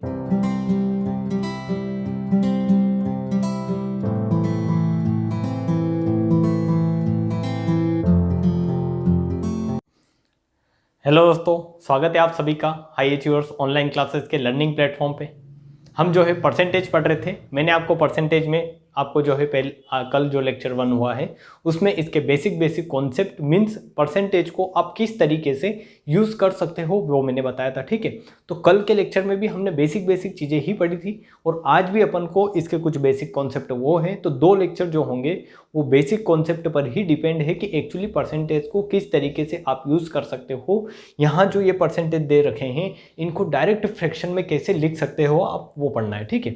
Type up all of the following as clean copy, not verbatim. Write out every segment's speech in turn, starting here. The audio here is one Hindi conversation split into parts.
हेलो दोस्तों, स्वागत है आप सभी का हाई अचीवर्स ऑनलाइन क्लासेस के लर्निंग प्लेटफॉर्म पे। हम जो है परसेंटेज पढ़ रहे थे। मैंने आपको परसेंटेज में आपको जो है कल जो लेक्चर 1 हुआ है उसमें इसके बेसिक कॉन्सेप्ट मीन्स परसेंटेज को आप किस तरीके से यूज़ कर सकते हो वो मैंने बताया था। ठीक है, तो कल के लेक्चर में भी हमने बेसिक चीज़ें ही पढ़ी थी और आज भी अपन को इसके कुछ बेसिक कॉन्सेप्ट वो है। तो 2 लेक्चर जो होंगे वो बेसिक कॉन्सेप्ट पर ही डिपेंड है कि एक्चुअली परसेंटेज को किस तरीके से आप यूज़ कर सकते हो। यहाँ जो ये परसेंटेज दे रखे हैं इनको डायरेक्ट फ्रैक्शन में कैसे लिख सकते हो आप वो पढ़ना है। ठीक है,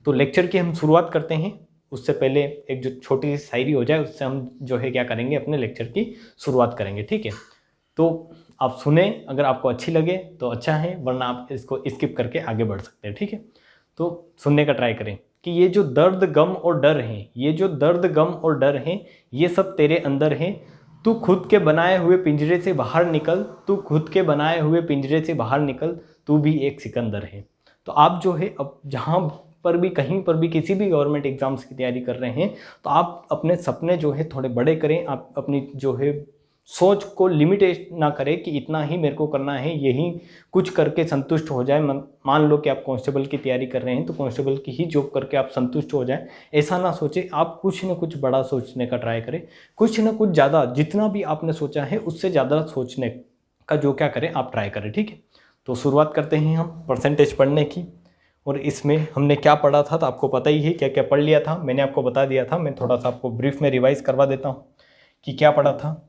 तो लेक्चर की हम शुरुआत करते हैं। उससे पहले एक जो छोटी सी शायरी हो जाए उससे हम जो है क्या करेंगे, अपने लेक्चर की शुरुआत करेंगे। ठीक है, तो आप सुने, अगर आपको अच्छी लगे तो अच्छा है, वरना आप इसको स्किप करके आगे बढ़ सकते हैं। ठीक है, तो सुनने का ट्राई करें कि ये जो दर्द गम और डर हैं, ये जो दर्द गम और डर हैं, ये सब तेरे अंदर हैं। तू खुद के बनाए हुए पिंजरे से बाहर निकल, तू खुद के बनाए हुए पिंजरे से बाहर निकल, तू भी एक सिकंदर है। तो आप जो है अब जहाँ पर भी कहीं पर भी किसी भी गवर्नमेंट एग्जाम्स की तैयारी कर रहे हैं तो आप अपने सपने जो है थोड़े बड़े करें। आप अपनी जो है सोच को लिमिटेड ना करें कि इतना ही मेरे को करना है, यही कुछ करके संतुष्ट हो जाए। मान लो कि आप कांस्टेबल की तैयारी कर रहे हैं तो कांस्टेबल की ही जॉब करके आप संतुष्ट हो जाए, ऐसा ना सोचें। आप कुछ ना कुछ बड़ा सोचने का ट्राई करें, कुछ ना कुछ ज़्यादा, जितना भी आपने सोचा है उससे ज़्यादा सोचने का जो क्या करें आप ट्राई करें। ठीक है, तो शुरुआत करते हैं हम परसेंटेज पढ़ने की। और इसमें हमने क्या पढ़ा था तो आपको पता ही है क्या क्या पढ़ लिया था, मैंने आपको बता दिया था। मैं थोड़ा सा आपको ब्रीफ में रिवाइज करवा देता हूँ कि क्या पढ़ा था।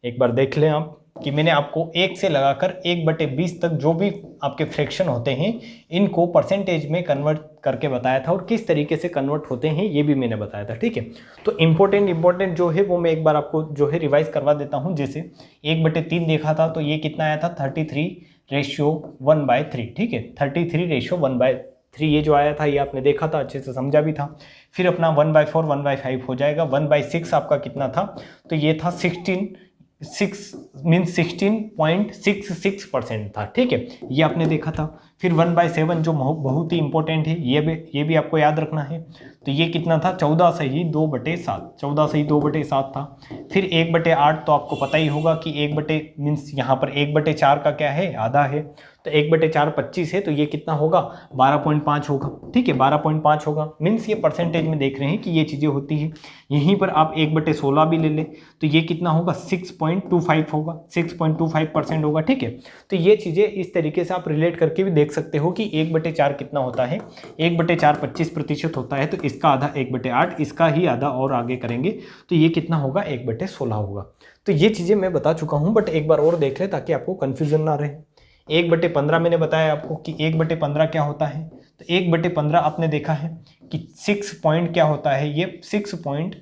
एक बार देख लें आप कि मैंने आपको 1 से लगाकर 1/20 तक जो भी आपके फ्रैक्शन होते हैं इनको परसेंटेज में कन्वर्ट करके बताया था और किस तरीके से कन्वर्ट होते हैं ये भी मैंने बताया था। ठीक है, तो इम्पोर्टेंट जो है वो मैं एक बार आपको जो है रिवाइज करवा देता हूँ। जैसे 1/3 देखा था तो ये कितना आया था, 33:1/3। ठीक है, 33:1/3 ये जो आया था ये आपने देखा था, अच्छे से समझा भी था। फिर अपना 1/4 1/5 हो जाएगा। 1/6 आपका कितना था, तो ये था 16.66% था। ठीक है, ये आपने देखा था। फिर 1/7 जो बहुत ही इंपॉर्टेंट है, ये भी आपको याद रखना है। तो ये कितना था, 14/2/7, 14/2/7 था। फिर 1/8 तो आपको पता ही होगा कि 1 मीन्स यहाँ पर 1/4 का क्या है, आधा है। तो 1/4 25 है, तो ये कितना होगा, 12.5 होगा। ठीक है, 12.5 होगा। मीन्स ये परसेंटेज में देख रहे हैं कि ये चीज़ें होती है। यहीं पर आप 1/16 भी ले लें तो ये कितना होगा, 6.25 होगा, 6.25% होगा। ठीक है, तो ये चीज़ें इस तरीके से आप रिलेट करके भी देख सकते हो कि 1/4 कितना होता है। 1/4 25% होता है, तो इसका आधा 1/8, इसका ही आधा और आगे करेंगे तो ये कितना होगा, 1/16 होगा। तो ये चीज़ें मैं बता चुका हूँ, बट एक बार और देख ले ताकि आपको कन्फ्यूजन ना रहे। 1/15 मैंने बताया आपको कि 1/15 क्या होता है। तो 1/15 आपने देखा है कि 6 पॉइंट क्या होता है, ये 6 पॉइंट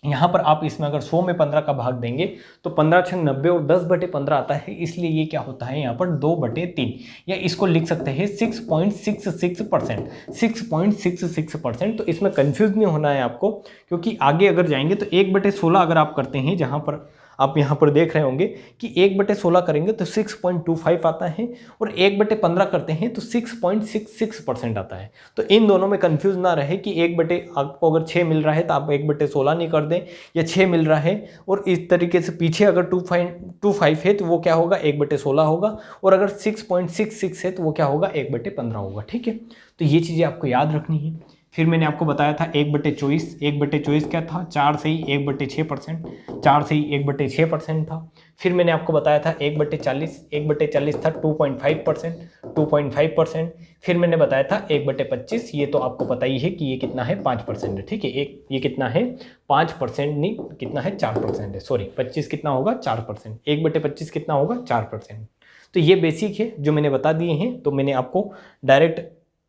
यहाँ पर आप इसमें अगर 100 में 15 का भाग देंगे तो 15×6 90 और 10/15 आता है, इसलिए ये क्या होता है यहाँ पर 2/3, या इसको लिख सकते हैं 6.66%, 6.66%। तो इसमें कंफ्यूज नहीं होना है आपको, क्योंकि आगे अगर जाएंगे तो 1/16 अगर आप करते हैं, जहाँ पर आप यहाँ पर देख रहे होंगे कि 1/16 करेंगे तो 6.25 आता है और 1/15 करते हैं तो 6.66% आता है। तो इन दोनों में कंफ्यूज ना रहे कि आपको अगर 6 मिल रहा है तो आप 1/16 नहीं कर दें, या 6 मिल रहा है और इस तरीके से पीछे अगर 2.25 है तो वो क्या होगा, 1/16 होगा, और अगर 6.66 है तो वो क्या होगा, 1/15 होगा। ठीक है, तो ये चीज़ें आपको याद रखनी है। फिर मैंने आपको बताया था 1/24, 1/24 क्या था, 4 से ही 1/6%, 4 से ही 1/6% था। फिर मैंने आपको बताया था 1/40, 1/40 था 2.5%, 2.5%। फिर मैंने बताया था 1/25, ये तो आपको पता ही है कि ये कितना है, 5% है। ठीक है, ये कितना है, 5% नहीं, कितना है, 4% है। सॉरी, 25 कितना होगा, 4%, 1/25 कितना होगा, 4%। तो ये बेसिक है जो मैंने बता दिए हैं। तो मैंने आपको डायरेक्ट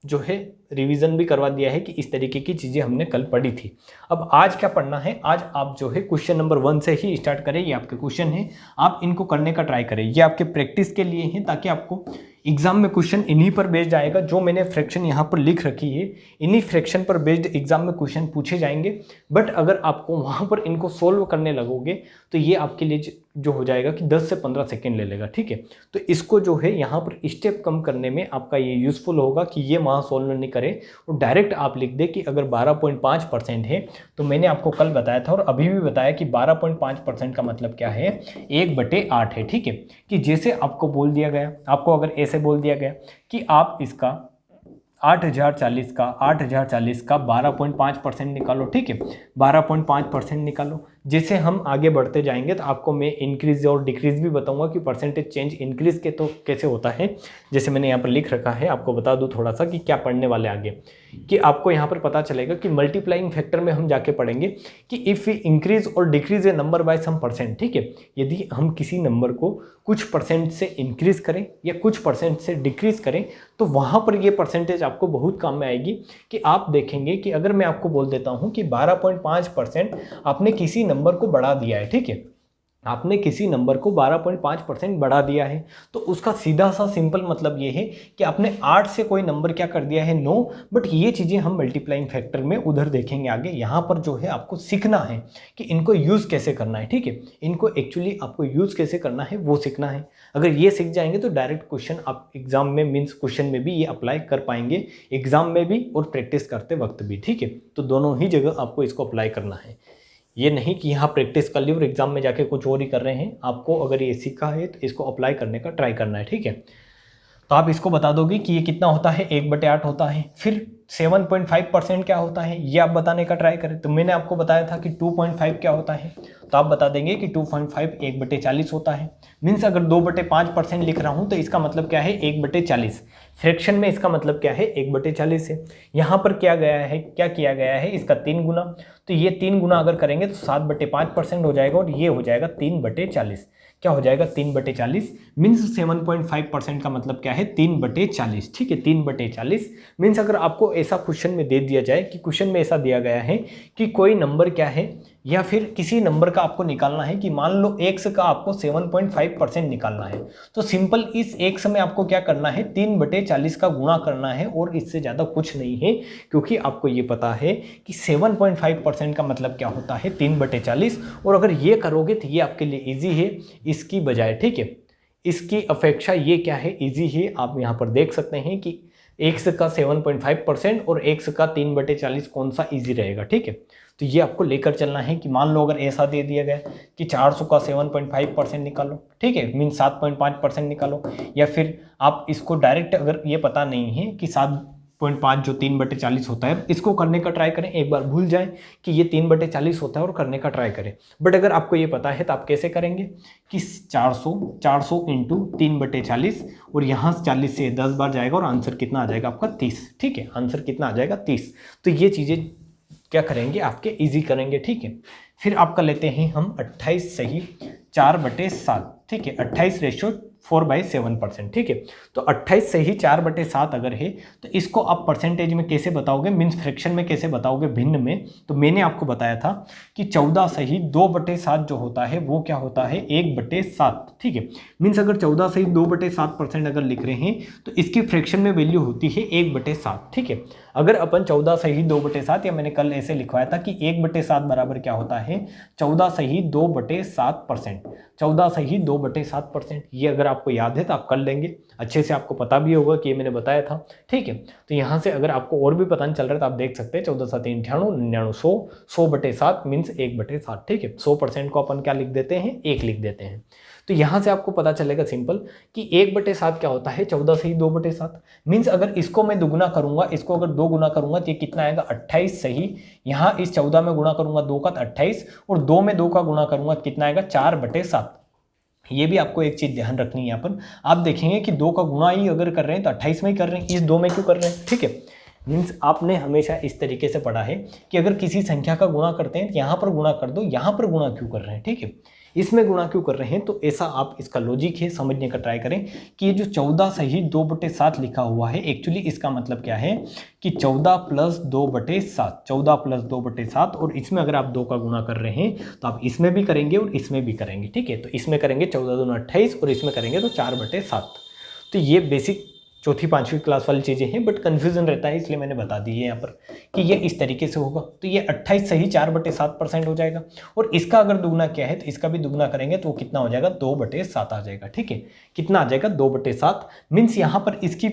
जो है रिवीजन भी करवा दिया है कि इस तरीके की चीज़ें हमने कल पढ़ी थी। अब आज क्या पढ़ना है, आज आप जो है क्वेश्चन नंबर 1 से ही स्टार्ट करें। ये आपके क्वेश्चन है, आप इनको करने का ट्राई करें। ये आपके प्रैक्टिस के लिए हैं, ताकि आपको एग्जाम में क्वेश्चन इन्हीं पर बेस्ड आएगा। जो मैंने फ्रैक्शन यहाँ पर लिख रखी है, इन्हीं फ्रैक्शन पर बेस्ड एग्जाम में क्वेश्चन पूछे जाएंगे। बट अगर आपको वहाँ पर इनको सोल्व करने लगोगे तो ये आपके लिए जो हो जाएगा कि 10 से 15 सेकेंड ले लेगा, ठीक है। तो इसको जो है यहाँ पर स्टेप कम करने में आपका ये यूज़फुल होगा कि ये वहाँ सॉल्व नहीं करे और डायरेक्ट आप लिख दे कि अगर 12.5% है, तो मैंने आपको कल बताया था और अभी भी बताया कि 12.5% का मतलब क्या है, 1/8 है, ठीक है। कि जैसे आपको बोल दिया गया, आपको अगर ऐसे बोल दिया गया कि आप इसका 8040 का 12.5% निकालो, ठीक है, 12.5% निकालो। जैसे हम आगे बढ़ते जाएंगे तो आपको मैं इंक्रीज और डिक्रीज भी बताऊंगा कि परसेंटेज चेंज इंक्रीज के तो कैसे होता है। जैसे मैंने यहाँ पर लिख रखा है, आपको बता दूँ थोड़ा सा कि क्या पढ़ने वाले आगे, कि आपको यहाँ पर पता चलेगा कि मल्टीप्लाइंग फैक्टर में हम जाके पढ़ेंगे कि इफ़ वी इंक्रीज और decrease a number by some percent, ठीक है। यदि हम किसी नंबर को कुछ परसेंट से इंक्रीज करें या कुछ परसेंट से डिक्रीज करें, तो वहाँ पर ये परसेंटेज आपको बहुत काम में आएगी। कि आप देखेंगे कि अगर मैं आपको बोल देता हूँ कि 12.5% आपने किसी नंबर को बढ़ा दिया है, ठीक है, आपने किसी नंबर को 12.5% बढ़ा दिया है, तो उसका सीधा सा सिंपल मतलब ये है कि आपने 8 से कोई नंबर क्या कर दिया है, 9। बट ये चीज़ें हम मल्टीप्लाइंग फैक्टर में उधर देखेंगे आगे। यहाँ पर जो है आपको सीखना है कि इनको यूज़ कैसे करना है, ठीक है। इनको एक्चुअली आपको यूज़ कैसे करना है वो सीखना है। अगर ये सीख जाएंगे तो डायरेक्ट क्वेश्चन आप एग्जाम में, मीन्स क्वेश्चन में भी ये अप्लाई कर पाएंगे, एग्जाम में भी और प्रैक्टिस करते वक्त भी, ठीक है। तो दोनों ही जगह आपको इसको अप्लाई करना है। ये नहीं कि यहाँ प्रैक्टिस कर ली और एग्जाम में जाके कुछ और ही कर रहे हैं। आपको अगर ये सीखा है तो इसको अप्लाई करने का ट्राई करना है, ठीक है। तो आप इसको बता दोगे कि ये कितना होता है, 1/8 होता है। फिर 7.5% क्या होता है, ये आप बताने का ट्राई करें। तो मैंने आपको बताया था कि 2.5 क्या होता है, तो आप बता देंगे कि 2.5 1/40 होता है। मीन्स अगर 2/5% लिख रहा हूँ तो इसका मतलब क्या है, 1/40। फ्रैक्शन में इसका मतलब क्या है, 1/40 है। यहाँ पर क्या किया गया है, इसका 3 गुना। तो ये 3 गुना अगर करेंगे तो 7/5% हो जाएगा और ये हो जाएगा 3/40। क्या हो जाएगा, 3/40। मीन्स 7.5% का मतलब क्या है, 3/40, ठीक है। 3/40 मीन्स अगर आपको ऐसा क्वेश्चन में दे दिया जाए कि क्वेश्चन में ऐसा दिया गया है कि कोई नंबर क्या है, या फिर किसी नंबर का आपको निकालना है कि मान लो x का आपको 7.5% निकालना है, तो सिंपल इस x में आपको क्या करना है, 3/40 का गुणा करना है और इससे ज़्यादा कुछ नहीं है। क्योंकि आपको ये पता है कि 7.5% का मतलब क्या होता है, 3/40। और अगर ये करोगे तो ये आपके लिए ईजी है इसकी बजाय, ठीक है। इसकी अपेक्षा ये क्या है, ईजी है। आप यहाँ पर देख सकते हैं कि x का 7.5% और x का 3/40 कौन सा ईजी रहेगा, ठीक है। तो ये आपको लेकर चलना है कि मान लो अगर ऐसा दे दिया गया कि 400 का 7.5% निकालो, ठीक है, मीन 7.5% निकालो। या फिर आप इसको डायरेक्ट, अगर ये पता नहीं है कि 7.5 जो 3/40 होता है, इसको करने का ट्राई करें। एक बार भूल जाएं कि ये 3/40 होता है और करने का ट्राई करें। बट अगर आपको ये पता है तो आप कैसे करेंगे कि 400 इंटू 3/40 और यहाँ 40 से 10 बार जाएगा और आंसर कितना आ जाएगा आपका, 30, ठीक है। आंसर कितना आ जाएगा, 30। तो ये चीज़ें क्या करेंगे, आपके इजी करेंगे, ठीक है। फिर आपका लेते हैं हम 28 सही 4/7, ठीक है। 28/4/7%, ठीक है। तो 28 सही 4/7 अगर है तो इसको आप परसेंटेज में कैसे बताओगे, मीन्स फ्रैक्शन में कैसे बताओगे, भिन्न में। तो मैंने आपको बताया था कि 14 सही 2/7 जो होता है वो क्या होता है, 1/7, ठीक है। मीन्स अगर 14 सही 2/7% अगर लिख रहे हैं तो इसकी फ्रैक्शन में वैल्यू होती है 1/7, ठीक है। अगर अपन 14 सही 2/7, या मैंने कल ऐसे लिखवाया था कि 1/7 बराबर क्या होता है, 14 सही 2/7%। 14 सही 2/7%। ये अगर आपको याद है तो आप कर लेंगे, अच्छे से आपको पता भी होगा कि ये मैंने बताया था, ठीक है। तो यहाँ से अगर आपको और भी पता नहीं चल रहा है तो आप देख सकते हैं 14 7 98 99 100 100/7 मीन्स 1/7, ठीक है। 100% को अपन क्या लिख देते हैं, 1 लिख देते हैं। तो यहाँ से आपको पता चलेगा सिंपल कि 1/7 क्या होता है, 14 सही 2/7। मीन्स अगर इसको मैं दुगुना करूंगा, इसको अगर 2 गुना करूंगा तो ये कितना आएगा, 28 सही। यहाँ इस 14 में गुणा करूंगा 2 का तो 28, और 2 में 2 का गुणा करूंगा तो कितना आएगा, 4/7। ये भी आपको एक चीज ध्यान रखनी है। यहाँ पर आप देखेंगे कि 2 का गुणा ही अगर कर रहे हैं तो 28 में ही कर रहे हैं, इस 2 में क्यों कर रहे हैं, ठीक है। मीन्स आपने हमेशा इस तरीके से पढ़ा है कि अगर किसी संख्या का गुणा करते हैं तो यहाँ पर गुणा कर दो, यहाँ पर गुणा क्यों कर रहे हैं, ठीक है, इसमें गुणा क्यों कर रहे हैं। तो ऐसा आप इसका लॉजिक है समझने का ट्राई करें कि ये जो 14 सही 2/7 लिखा हुआ है, एक्चुअली इसका मतलब क्या है कि 14 + 2/7, 14 + 2/7। और इसमें अगर आप 2 का गुणा कर रहे हैं तो आप इसमें भी करेंगे और इसमें भी करेंगे, ठीक है। तो इसमें करेंगे 14 दूना 28 और इसमें करेंगे तो 4/7। तो ये बेसिक चौथी 5वीं क्लास वाली चीज़ें हैं, बट कन्फ्यूजन रहता है इसलिए मैंने बता दी है यहाँ पर कि ये इस तरीके से होगा, तो ये 28 सही 4/7% हो जाएगा। और इसका अगर दुगना किया है तो इसका भी दुगना करेंगे तो वो कितना हो जाएगा, 2/7 आ जाएगा। ठीक है, कितना आ जाएगा, 2/7। मीन्स यहाँ पर इसकी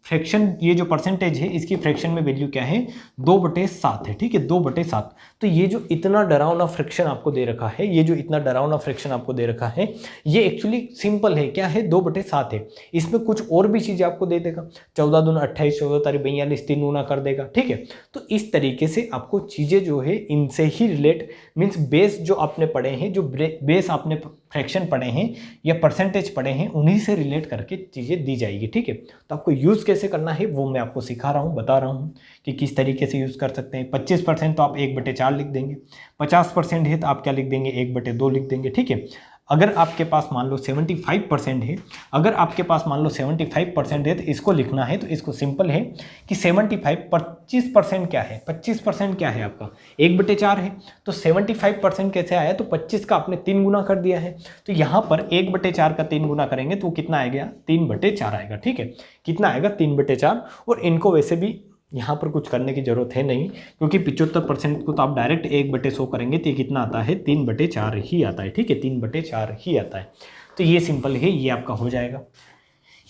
फ्रैक्शन, ये जो परसेंटेज है इसकी फ्रैक्शन में वैल्यू क्या है, 2/7 है। ठीक है, 2/7। तो ये जो इतना डरावना फ्रैक्शन आपको दे रखा है, ये जो इतना डरावना फ्रैक्शन आपको दे रखा है, ये एक्चुअली सिंपल है, क्या है, 2/7 है। इसमें कुछ और भी चीज़ें आपको दे देगा, 14 दूना 28, 14 तारीख 42, 3 गुना कर देगा। ठीक है, तो इस तरीके से आपको चीज़ें जो है इनसे ही रिलेट, मीन्स बेस जो आपने पढ़े हैं, जो बेस आपने फ्रैक्शन पढ़े हैं या परसेंटेज पढ़े हैं, उन्हीं से रिलेट करके चीज़ें दी जाएगी। ठीक है, तो आपको यूज़ कैसे करना है वो मैं आपको सिखा रहा हूँ, बता रहा हूँ कि किस तरीके से यूज़ कर सकते हैं। 25% तो आप 1/4 लिख देंगे, 50% है तो आप क्या लिख देंगे, 1/2 लिख देंगे। ठीक है, अगर आपके पास मान लो 75% है, अगर आपके पास मान लो 75% है तो इसको लिखना है, तो इसको सिंपल है कि 25% क्या है, 25% क्या है आपका 1/4 है। तो 75% कैसे आया, तो 25 का आपने 3 गुना कर दिया है, तो यहाँ पर 1/4 का 3 गुना करेंगे तो कितना आएगा, 3/4 आएगा। ठीक है, कितना आएगा, 3/4। और इनको वैसे भी यहाँ पर कुछ करने की जरूरत है नहीं, क्योंकि 75% को तो आप डायरेक्ट 1/100 करेंगे तो ये कितना आता है, 3/4 ही आता है। ठीक है, 3/4 ही आता है। तो ये सिंपल है, ये आपका हो जाएगा,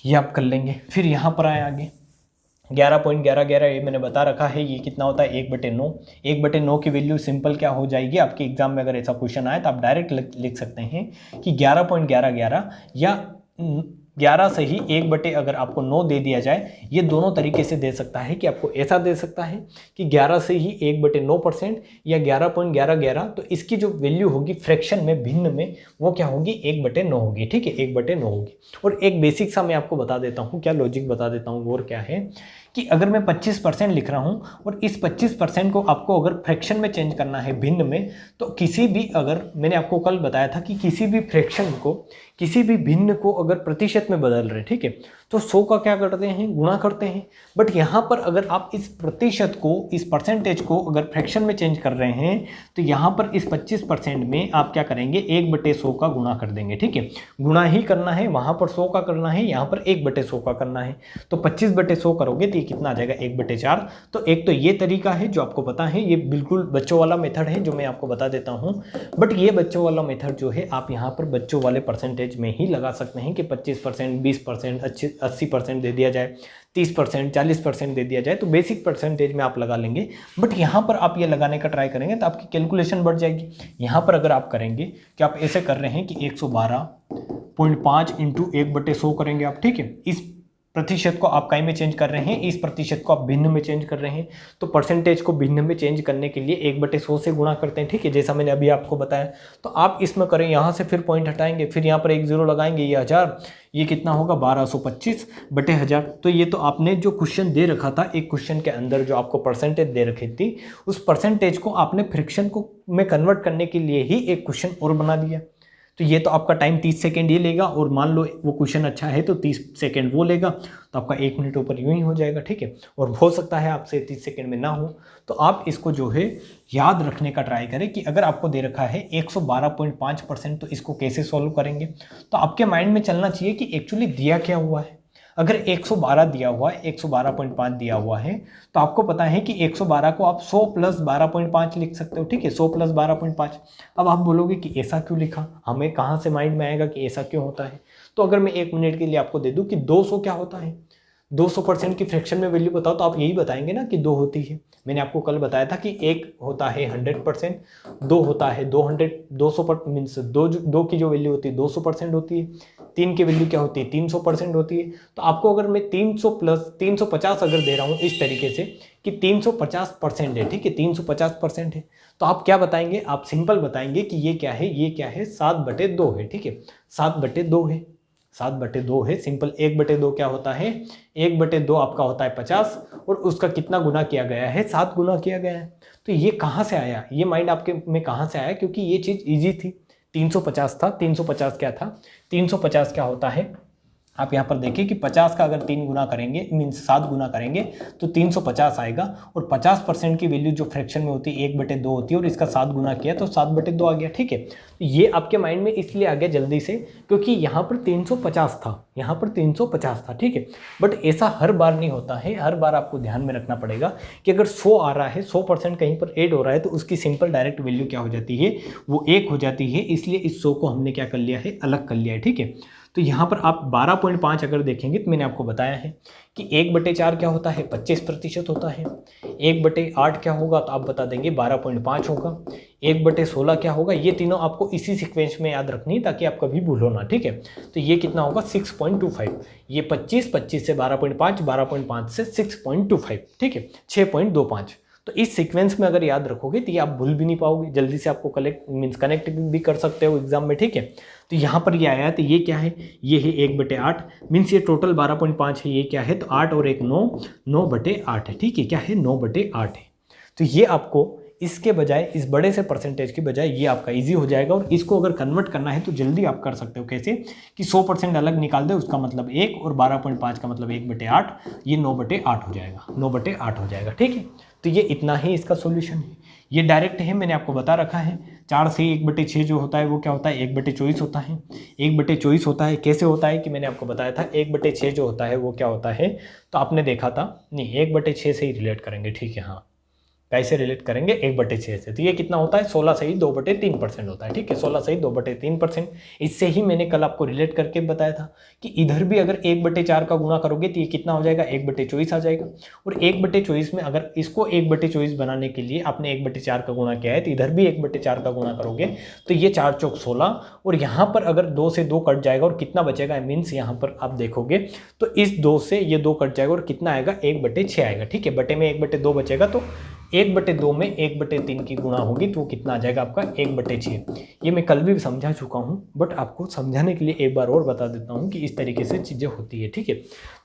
ये आप कर लेंगे। फिर यहाँ पर आए आगे 11.1111, ये मैंने बता रखा है, ये कितना होता है, 1/9। 1/9 की वैल्यू सिंपल क्या हो जाएगी, आपके एग्जाम में अगर ऐसा क्वेश्चन आए तो आप डायरेक्ट लिख सकते हैं कि 11.1111 या 11 से ही 1/, अगर आपको 9 दे दिया जाए, ये दोनों तरीके से दे सकता है कि आपको ऐसा दे सकता है कि 11 से ही 1/9% या 11.1111, तो इसकी जो वैल्यू होगी फ्रैक्शन में, भिन्न में, वो क्या होगी, 1/9 होगी। ठीक है, 1/9 होगी। और एक बेसिक सा मैं आपको बता देता हूँ, क्या लॉजिक बता देता हूँ, और क्या है कि अगर मैं 25% लिख रहा हूँ और इस 25% को आपको अगर फ्रैक्शन में चेंज करना है, भिन्न में, तो किसी भी, अगर मैंने आपको कल बताया था कि किसी भी फ्रैक्शन को, किसी भी भिन्न को अगर प्रतिशत में बदल रहे, ठीक है, तो 100 का क्या करते हैं, गुणा करते हैं। बट यहाँ पर अगर आप इस प्रतिशत को, इस परसेंटेज को अगर फ्रैक्शन में चेंज कर रहे हैं, तो यहाँ पर इस 25% में आप क्या करेंगे, 1/100 का गुणा कर देंगे। ठीक है, गुणा ही करना है, वहाँ पर 100 का करना है, यहाँ पर 1/100 का करना है। तो 25/100 करोगे तो ये कितना आ जाएगा, 1/4। तो एक तो ये तरीका है जो आपको पता है, ये बिल्कुल बच्चों वाला मेथड है जो मैं आपको बता देता हूँ। बट ये बच्चों वाला मेथड जो है आप यहाँ पर बच्चों वाले परसेंटेज में ही लगा सकते हैं कि 25%, 20%, 80% दे दिया जाए, 30%, 40% दे दिया जाए, तो बेसिक परसेंटेज में आप लगा लेंगे। बट यहाँ पर आप ये लगाने का ट्राई करेंगे तो आपकी कैलकुलेशन बढ़ जाएगी। यहाँ पर अगर आप करेंगे कि आप ऐसे कर रहे हैं कि 112.5 × 1/100 करेंगे आप। ठीक है, इस प्रतिशत को आप काय में चेंज कर रहे हैं, इस प्रतिशत को आप भिन्न में चेंज कर रहे हैं, तो परसेंटेज को भिन्न में चेंज करने के लिए 1/100 से गुणा करते हैं। ठीक है, जैसा मैंने अभी आपको बताया। तो आप इसमें करें, यहाँ से फिर पॉइंट हटाएंगे, फिर यहाँ पर 1 0 लगाएंगे, ये 1000, ये कितना होगा, 1225/1000। तो ये तो आपने जो क्वेश्चन दे रखा था, एक क्वेश्चन के अंदर जो आपको परसेंटेज दे रखी थी, उस परसेंटेज को आपने फ्रैक्शन को में कन्वर्ट करने के लिए ही एक क्वेश्चन और बना दिया। तो ये तो आपका टाइम 30 सेकेंड ये लेगा, और मान लो वो क्वेश्चन अच्छा है तो 30 सेकेंड वो लेगा, तो आपका 1 मिनट ऊपर यूं ही हो जाएगा। ठीक है, और हो सकता है आपसे 30 सेकेंड में ना हो, तो आप इसको जो है याद रखने का ट्राई करें कि अगर आपको दे रखा है 112.5%, तो इसको कैसे सॉल्व करेंगे। तो आपके माइंड में चलना चाहिए कि एक्चुअली दिया क्या हुआ है। अगर 112 दिया हुआ है, 112.5 दिया हुआ है, तो आपको पता है कि 112 को आप 100 + 12.5 लिख सकते हो। ठीक है, 100 + 12.5। अब आप बोलोगे कि ऐसा क्यों लिखा, हमें कहाँ से माइंड में आएगा कि ऐसा क्यों होता है। तो अगर मैं 1 मिनट के लिए आपको दे दूं कि 200 क्या होता है, 200% की फ्रैक्शन में वैल्यू बताओ, तो आप यही बताएंगे ना कि 2 होती है। मैंने आपको कल बताया था कि 1 होता है 100%, 2 होता है 200 मीन्स 2 की जो वैल्यू होती है 200% होती है, 3 की वैल्यू क्या होती है, 300% होती है। तो आपको अगर मैं 300 + 350 अगर दे रहा हूँ इस तरीके से कि 350% है, ठीक है, 350% है, तो आप क्या बताएंगे, आप सिंपल बताएंगे कि ये क्या है, ये क्या है, 7/2 है। ठीक है, 7/2 है, 7/2 है सिंपल। 1/2 क्या होता है, 1/2 आपका होता है 50, और उसका कितना गुना किया गया है, 7 गुना किया गया है। तो ये कहाँ से आया, ये माइंड आपके में कहाँ से आया, क्योंकि ये चीज़ इजी थी। 350 था, 350 क्या था, 350 क्या होता है, आप यहाँ पर देखिए कि 50 का अगर 3 गुना करेंगे मीन्स 7 गुना करेंगे तो 350 आएगा, और 50% की वैल्यू जो फ्रैक्शन में होती है 1/2 होती है, और इसका 7 गुना किया तो 7/2 आ गया। ठीक है, ये आपके माइंड में इसलिए आ गया जल्दी से क्योंकि यहाँ पर 350 था, यहाँ पर 350 था। ठीक है, बट ऐसा हर बार नहीं होता है। हर बार आपको ध्यान में रखना पड़ेगा कि अगर 100 आ रहा है, 100% कहीं पर ऐड हो रहा है तो उसकी सिंपल डायरेक्ट वैल्यू क्या हो जाती है, वो 1 हो जाती है। इसलिए इस 100 को हमने क्या कर लिया है, अलग कर लिया है। ठीक है, तो यहाँ पर आप 12.5 अगर देखेंगे तो मैंने आपको बताया है कि 1/4 क्या होता है, 25% होता है। 1/8 क्या होगा तो आप बता देंगे 12.5 होगा। 1/16 क्या होगा, ये तीनों आपको इसी सीक्वेंस में याद रखनी है ताकि आप कभी भूलो ना। ठीक है, तो ये कितना होगा 6.25, ये 25 से 12.5, 12.5 से 6.25। ठीक है, 6.25। तो इस सीक्वेंस में अगर याद रखोगे तो ये आप भूल भी नहीं पाओगे, जल्दी से आपको कनेक्ट भी कर सकते हो एग्जाम में। ठीक है, तो यहाँ पर ये आया तो ये क्या है, ये है 1/8 मीन्स ये टोटल 12.5 है। ये क्या है तो 8 और 1 9, 9/8 है। ठीक है, क्या है 9/8 है। तो ये आपको इसके बजाय, इस बड़े से परसेंटेज के बजाय ये आपका इजी हो जाएगा, और इसको अगर कन्वर्ट करना है तो जल्दी आप कर सकते हो। कैसे कि 100% अलग निकाल दे, उसका मतलब 1 और 12.5 का मतलब 1/8, ये 9/8 हो जाएगा, 9/8 हो जाएगा। ठीक है, तो ये इतना ही इसका सॉल्यूशन है। ये डायरेक्ट है, मैंने आपको बता रखा है। 4 से 1/6 जो होता है वो क्या होता है, 1/24 होता है। 1/24 होता है, कैसे होता है कि मैंने आपको बताया था 1/6 जो होता है वो क्या होता है, तो आपने देखा था नहीं 1/6 से ही रिलेट करेंगे। ठीक है, हाँ कैसे रिलेट करेंगे 1/6 से, तो ये कितना होता है 16 सही 2/3% होता है। ठीक है, 16 सही 2/3%। इससे ही मैंने कल आपको रिलेट करके बताया था कि इधर भी अगर 1/4 का गुणा करोगे तो ये कितना हो जाएगा 1/24 आ जाएगा, और 1/24 में अगर इसको 1/24 बनाने के लिए आपने 1/4 का गुणा किया है तो इधर भी 1/4 का गुणा करोगे तो ये 4 चौक 16, और यहाँ पर अगर 2 से 2 कट जाएगा और कितना बचेगा मीन्स यहाँ पर आप देखोगे तो इस 2 से ये 2 कट जाएगा और कितना आएगा 1/6 आएगा। ठीक है, बटे में 1/2 बचेगा, तो 1/2 में 1/3 की गुणा होगी तो कितना आ जाएगा आपका 1/6। ये मैं कल भी समझा चुका हूँ, बट आपको समझाने के लिए एक बार और बता देता हूँ कि इस तरीके से चीज़ें होती है। ठीक है,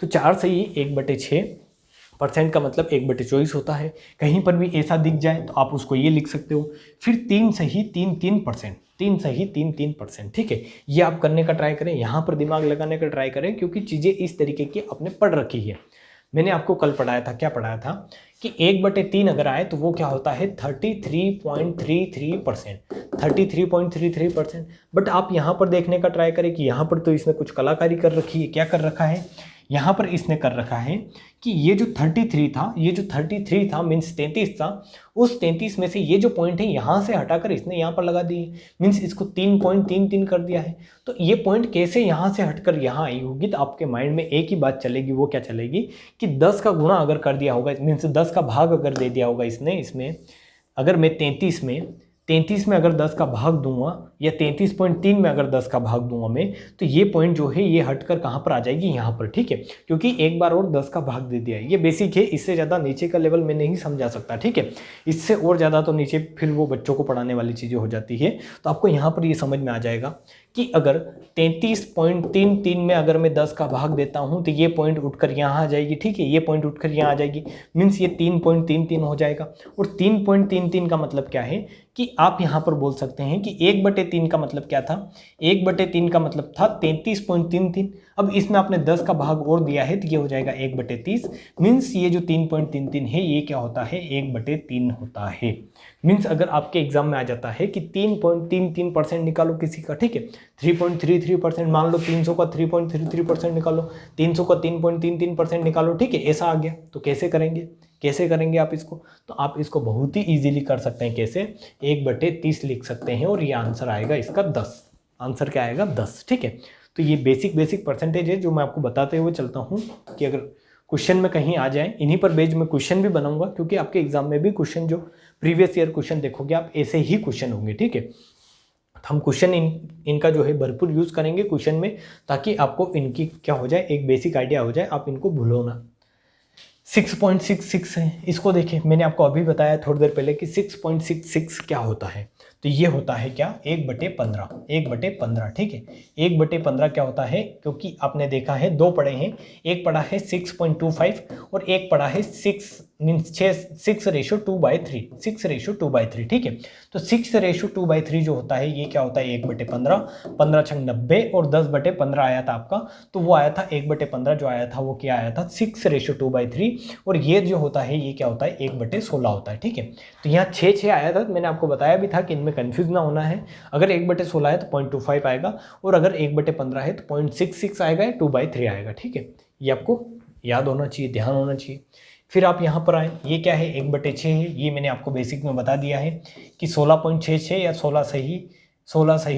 तो 4 से ही 1/6% का मतलब 1/24 होता है। कहीं पर भी ऐसा दिख जाए तो आप उसको ये लिख सकते हो। फिर 3 से ही 3%, 3 से ही 3%। ठीक है, ये आप करने का ट्राई करें, यहाँ पर दिमाग लगाने का ट्राई करें, क्योंकि चीज़ें इस तरीके की आपने पढ़ रखी है। मैंने आपको कल पढ़ाया था, क्या पढ़ाया था कि 1/3 अगर आए तो वो क्या होता है 33.33%, 33.33%। बट आप यहाँ पर देखने का ट्राई करें कि यहाँ पर तो इसने कुछ कलाकारी कर रखी है। क्या कर रखा है, यहाँ पर इसने कर रखा है कि ये जो 33 था मीन्स 33 था, उस 33 में से ये जो पॉइंट है यहाँ से हटाकर इसने यहाँ पर लगा दिए, मीन्स इसको 3.33 कर दिया है। तो ये पॉइंट कैसे यहाँ से हटकर यहाँ आई होगी, तो आपके माइंड में एक ही बात चलेगी, वो क्या चलेगी कि 10 का गुणा अगर कर दिया होगा मीन्स 10 का भाग अगर दे दिया होगा इसने, इसमें अगर मैं 33 में अगर 10 का भाग दूंगा या 33.3 में अगर 10 का भाग दूंगा मैं, तो ये पॉइंट जो है ये हटकर कहाँ पर आ जाएगी, यहाँ पर। ठीक है, क्योंकि एक बार और 10 का भाग दे दिया है। ये बेसिक है, इससे ज़्यादा नीचे का लेवल मैं नहीं समझा सकता। ठीक है, इससे और ज़्यादा तो नीचे फिर वो बच्चों को पढ़ाने वाली चीज़ें हो जाती है। तो आपको यहाँ पर ये समझ में आ जाएगा कि अगर 33.33 में अगर मैं 10 का भाग देता हूँ तो ये पॉइंट उठकर यहाँ आ जाएगी। ठीक है, ये पॉइंट उठकर यहाँ आ जाएगी, मीन्स ये 3.33 हो जाएगा। और 3.33 का मतलब क्या है कि आप यहाँ पर बोल सकते हैं कि 1/3 का मतलब क्या था, 1/3 का मतलब था 33.33। अब इसमें आपने 10 का भाग और दिया है तो ये हो जाएगा 1/30, मीन्स ये जो 3.33 है ये क्या होता है 1/3 होता है। मीन्स अगर आपके एग्जाम में आ जाता है कि 3.33% निकालो किसी का, ठीक है 3.33% मान लो, 300 का 3.33% निकालो, 300 का 3.33% निकालो, ठीक है ऐसा आ गया। तो कैसे करेंगे आप इसको, तो आप इसको बहुत ही इजीली कर सकते हैं। कैसे 1/30 लिख सकते हैं और ये आंसर आएगा इसका 10। आंसर क्या आएगा 10। ठीक है, तो ये बेसिक परसेंटेज है जो मैं आपको बताते हुए चलता हूँ कि अगर क्वेश्चन में कहीं आ जाए, इन्हीं पर बेज में क्वेश्चन भी बनाऊंगा, क्योंकि आपके एग्जाम में भी क्वेश्चन जो प्रीवियस ईयर क्वेश्चन देखोगे आप ऐसे ही क्वेश्चन होंगे। ठीक है, हम क्वेश्चन इनका जो है भरपूर यूज़ करेंगे क्वेश्चन में, ताकि आपको इनकी क्या हो जाए एक बेसिक आइडिया हो जाए, आप इनको भूलो ना। 6.66 है, इसको देखिए मैंने आपको अभी बताया थोड़ी देर पहले कि 6.66 क्या होता है। तो ये होता है क्या 1/15, 1/15। ठीक है, 1/15 क्या होता है, क्योंकि आपने देखा है दो पढ़े हैं, एक पढ़ा है 6.25 और एक पढ़ा है मीन्स 6:2/3, 6:2/3, ठीक है। तो 6:2/3 जो होता है ये क्या होता है 1/15, 15 छंग 90 और 10/15 आया था आपका, तो वो आया था 1/15 जो आया था वो क्या आया था 6:2/3, और ये जो होता है ये क्या होता है 1/16 होता है, ठीक है। तो यहाँ 6 आया था, तो मैंने आपको बताया भी था कि इनमें कंफ्यूज ना होना है। अगर 1/16 है तो 0.25 आएगा, और अगर 1/15 है तो 0.66 आएगा या 2/3 आएगा, ठीक है। ये आपको याद होना चाहिए, ध्यान होना चाहिए। फिर आप यहाँ पर आए, ये क्या है 1/6 है, ये मैंने आपको बेसिक में बता दिया है कि 16.66 या 16 सही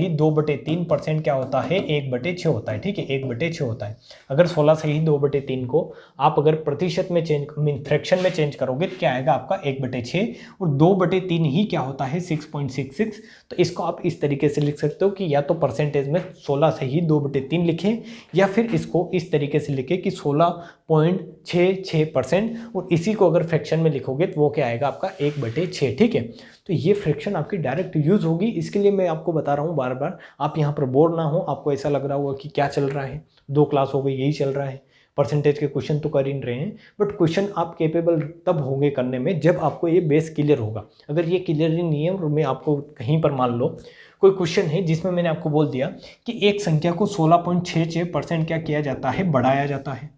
2/3% क्या होता है 1/6 होता है, ठीक है, 1/6 होता है। अगर 16 सही 2/3 को आप अगर प्रतिशत में चेंज फ्रैक्शन में चेंज करोगे तो क्या आएगा आपका 1/6, और 2/3 ही क्या होता है 6.66। तो इसको आप इस तरीके से लिख सकते हो कि या तो परसेंटेज में 16 सही 2/3 लिखें, या फिर इसको इस तरीके से लिखें कि 16.66%, और इसी को अगर फ्रैक्शन में लिखोगे तो वो क्या आएगा आपका 1/6, ठीक है। तो ये फ्रैक्शन आपकी डायरेक्ट यूज होगी, इसके लिए मैं आपको बता रहा हूँ बार बार, आप यहाँ पर बोर ना हो। आपको ऐसा लग रहा होगा कि क्या चल रहा है, 2 क्लास हो गई यही चल रहा है, परसेंटेज के क्वेश्चन तो कर ही रहे हैं, बट क्वेश्चन आप केपेबल तब होंगे करने में जब आपको ये बेस क्लियर होगा। अगर ये क्लियर ही नहीं है और मैं आपको कहीं पर मान लो कोई क्वेश्चन है जिसमें मैंने आपको बोल दिया कि एक संख्या को 16.66% क्या किया जाता है, बढ़ाया जाता है,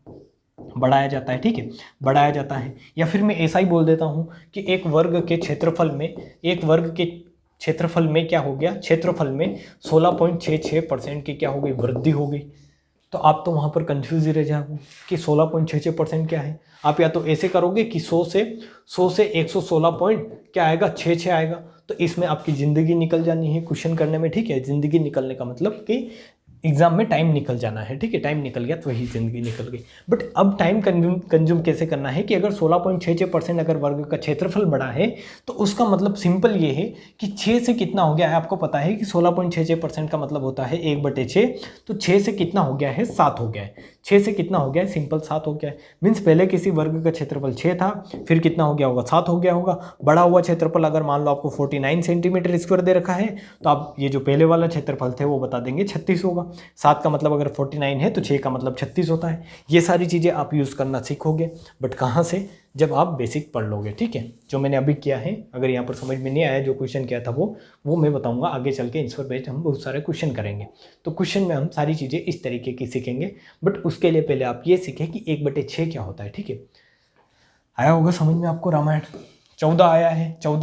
ठीक है, बढ़ाया जाता है। या फिर मैं ऐसा ही बोल देता हूँ कि एक वर्ग के क्षेत्रफल में क्या हो गया, क्षेत्रफल में 16.66% की क्या हो गई, वृद्धि हो गई। तो आप तो वहाँ पर कंफ्यूज ही रह जाओगे कि 16.66% क्या है। आप या तो ऐसे करोगे कि 100 से 116 पॉइंट क्या आएगा 66 आएगा, तो इसमें आपकी ज़िंदगी निकल जानी है क्वेश्चन करने में, ठीक है। ज़िंदगी निकलने का मतलब कि एग्जाम में टाइम निकल जाना है, ठीक है, टाइम निकल गया तो वही ज़िंदगी निकल गई। बट अब टाइम कंज्यूम कैसे करना है कि अगर 16.66% अगर वर्ग का क्षेत्रफल बढ़ा है तो उसका मतलब सिंपल ये है कि 6 से कितना हो गया है, आपको पता है कि 16.66% का मतलब होता है 1/6, तो 6 से कितना हो गया है 7 हो गया है, 6 से कितना हो गया है सिंपल 7 हो गया है। मीन्स पहले किसी वर्ग का क्षेत्रफल 6 था, फिर कितना हो गया होगा 7 हो गया होगा। बढ़ा हुआ क्षेत्रफल अगर मान लो आपको 49 सेंटीमीटर स्क्वायर दे रखा है, तो आप ये जो पहले वाला क्षेत्रफल थे वो बता देंगे 36 होगा। 7 का मतलब अगर 49 है तो 6 का मतलब 36 होता है। ये सारी चीज़ें आप यूज़ करना सीखोगे, बट कहाँ से, जब आप बेसिक पढ़ लोगे, ठीक है। जो मैंने अभी किया है, अगर यहाँ पर समझ में नहीं आया जो क्वेश्चन किया था वो मैं बताऊंगा आगे चल के, इस पर बेस्ड हम बहुत सारे क्वेश्चन करेंगे। तो क्वेश्चन में हम सारी चीज़ें इस तरीके की सीखेंगे, बट उसके लिए पहले आप ये सीखें कि 1/6 क्या होता है, ठीक है। आया होगा समझ में आपको रामायण। 14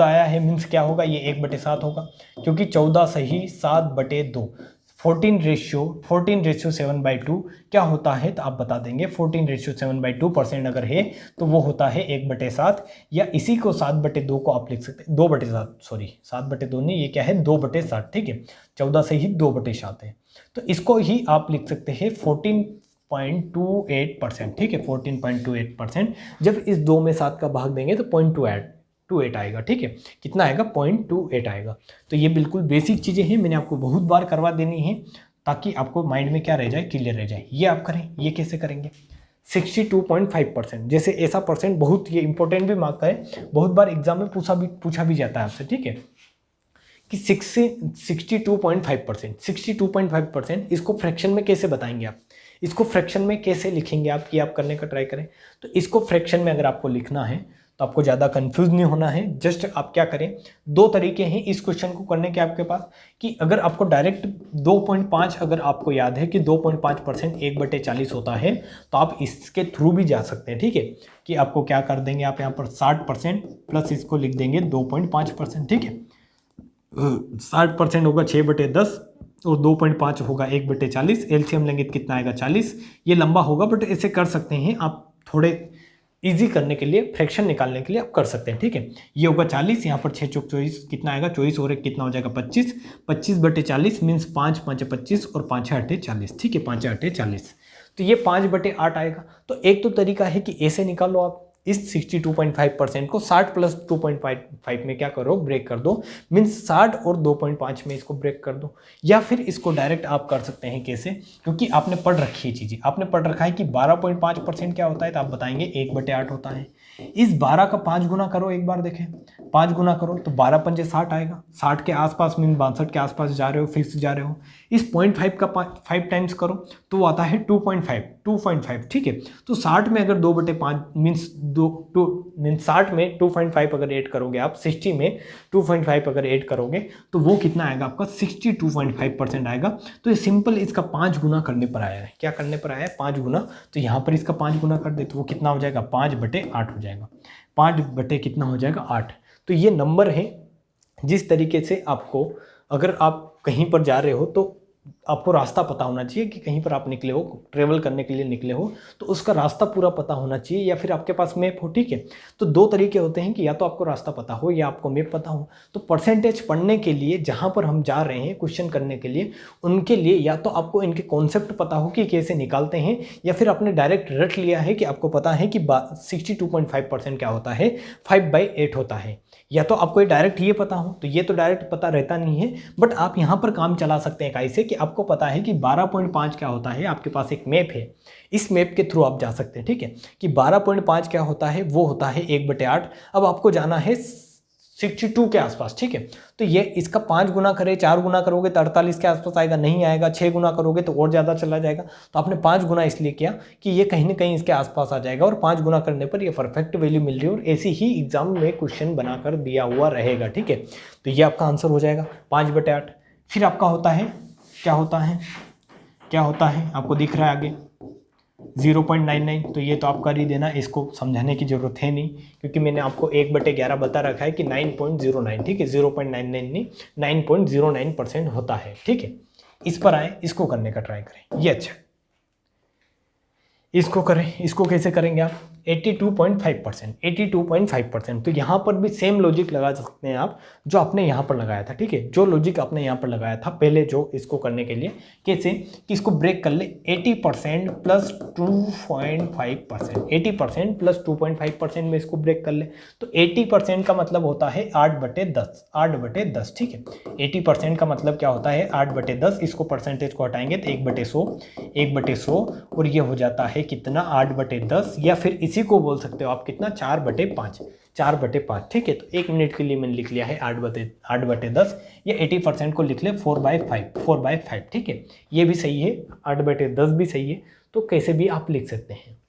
आया है मीन्स क्या होगा, ये 1/7 होगा, क्योंकि 14 सही 7/2, 14:7/2 क्या होता है, तो आप बता देंगे 14:7/2% अगर है तो वो होता है 1/7, या इसी को 7/2 को आप लिख सकते हैं 2/7, सॉरी 7/2 नहीं, ये क्या है 2/7, ठीक है। 14 से ही 2/7 है, तो इसको ही आप लिख सकते हैं 14.28%, ठीक है, 14.28%। जब इस 2 में 7 का भाग देंगे तो 0.28 आएगा, ठीक है। कितना आएगा 0.28 आएगा। तो ये बिल्कुल बेसिक चीज़ें हैं, मैंने आपको बहुत बार करवा देनी है ताकि आपको माइंड में क्या रह जाए, क्लियर रह जाए। ये आप करें, ये कैसे करेंगे 62.5%, जैसे ऐसा परसेंट बहुत ये इंपॉर्टेंट भी मार्क है, बहुत बार एग्जाम में पूछा भी जाता है आपसे, ठीक है, कि 62.5%, इसको फ्रैक्शन में कैसे बताएंगे आप, इसको फ्रैक्शन में कैसे लिखेंगे आप, कि आप करने का ट्राई करें। तो इसको फ्रैक्शन में अगर आपको लिखना है तो आपको ज़्यादा कंफ्यूज नहीं होना है। जस्ट आप क्या करें, 2 तरीके हैं इस क्वेश्चन को करने के आपके पास, कि अगर आपको डायरेक्ट 2.5 अगर आपको याद है कि 2.5% 1/40 होता है, तो आप इसके थ्रू भी जा सकते हैं, ठीक है। कि आपको क्या कर देंगे, आप यहाँ पर 60% प्लस इसको लिख देंगे 2.5%, ठीक है। 60% होगा 6/10 और 2.5 होगा 1/40, एलसीएम लेंगे तो कितना आएगा 40। ये लंबा होगा बट ऐसे कर सकते हैं आप, थोड़े इजी करने के लिए, फ्रैक्शन निकालने के लिए आप कर सकते हैं, ठीक है। ये होगा 40, यहाँ पर 6 चौक 24 कितना आएगा 24 और 1 कितना हो जाएगा 25, 25/40 मीन्स 5 5 25 और 5 8 40, ठीक है, 5 8 40। तो ये 5/8 आएगा। तो एक तो तरीका है कि ऐसे निकालो आप इस 62.5% को 60 प्लस 2.5 में क्या करो, ब्रेक कर दो, मीन्स 60 और 2.5 में इसको ब्रेक कर दो। या फिर इसको डायरेक्ट आप कर सकते हैं कैसे, क्योंकि आपने पढ़ रखी है चीज़ें, आपने पढ़ रखा है कि 12.5% क्या होता है, तो आप बताएंगे 1/8 होता है। इस 12 का 5 गुना करो, एक बार देखें 5 गुना करो तो 12 पंजे 60 आएगा, 60 के आसपास मीन 62 के आसपास जा रहे हो, फिर से जा रहे हो। इस 0.5 का 5 टाइम्स करो तो वो आता है 2.5, ठीक है। तो 60 में अगर 2/5 मीन्स 60 में 2.5 अगर ऐड करोगे आप, 60 में 2.5 अगर ऐड करोगे तो वो कितना आएगा आपका 62.5% आएगा। तो ये सिंपल इसका 5 गुना करने पर आया है। क्या करने पर आया है? 5 गुना। तो यहाँ पर इसका 5 गुना कर दे तो वो कितना हो जाएगा? 5/8 हो जाएगा। 5 बटे कितना हो जाएगा? 8। तो ये नंबर है जिस तरीके से आपको, अगर आप कहीं पर जा रहे हो तो आपको रास्ता पता होना चाहिए कि कहीं पर आप निकले हो, ट्रेवल करने के लिए निकले हो तो उसका रास्ता पूरा पता होना चाहिए, या फिर आपके पास मैप हो, ठीक है। तो दो तरीके होते हैं कि या तो आपको रास्ता पता हो या आपको मैप पता हो। तो परसेंटेज पढ़ने के लिए जहाँ पर हम जा रहे हैं क्वेश्चन करने के लिए, उनके लिए या तो आपको इनके कॉन्सेप्ट पता हो कि कैसे निकालते हैं, या फिर आपने डायरेक्ट रट लिया है कि आपको पता है कि 62.5% क्या होता है, 5/8 होता है। या तो आपको डायरेक्ट ये पता हो, तो ये तो डायरेक्ट पता रहता नहीं है, बट आप यहाँ पर काम चला सकते हैं कैसे कि आपको पता है कि 12.5 क्या होता है, आपके पास एक मैप है, इस मैप के थ्रू आप जा सकते हैं, ठीक है। कि 12.5 क्या होता है, वो होता है 1/8। अब आपको जाना है 62 के आसपास, ठीक है। तो ये इसका 5 गुना करे, 4 गुना करोगे तो 48 के आसपास आएगा, नहीं आएगा। 6 गुना करोगे तो और ज़्यादा चला जाएगा। तो आपने 5 गुना इसलिए किया कि ये कहीं ना कहीं इसके आसपास आ जाएगा, और 5 गुना करने पर ये परफेक्ट वैल्यू मिल रही है, और ऐसे ही एग्जाम में क्वेश्चन बनाकर दिया हुआ रहेगा, ठीक है। तो ये आपका आंसर हो जाएगा 5/8। फिर आपका होता है, क्या होता है आपको दिख रहा है आगे 0.99। तो ये तो आप कर ही देना, इसको समझाने की ज़रूरत है नहीं, क्योंकि मैंने आपको 1/11 बता रखा है कि 9.09, ठीक है। 0.99 नहीं, 9.09% होता है, ठीक है। इस पर आए, इसको करने का ट्राई करें, ये अच्छा। इसको करें, इसको कैसे करेंगे आप? 82.5%। तो यहाँ पर भी सेम लॉजिक लगा सकते हैं आप जो आपने यहाँ पर लगाया था, ठीक है। जो लॉजिक आपने यहाँ पर लगाया था पहले, जो इसको करने के लिए कैसे कि इसको ब्रेक कर ले। 80% प्लस 2.5%, 80% प्लस 2.5% में इसको ब्रेक कर ले। तो 80% का मतलब होता है 8/10, 8/10, ठीक है। 80% का मतलब क्या होता है? 8/10। इसको परसेंटेज को हटाएंगे तो 1/100, 1/100, और ये हो जाता है कितना? 8/10, या फिर इसी को बोल सकते हो आप कितना? 4/5, 4/5, ठीक है। तो 1 मिनट के लिए मैंने लिख लिया है 8/10, या 80% को लिख ले 4/5, ठीक है। ये भी सही है, 8/10 भी सही है। तो कैसे भी आप लिख सकते हैं।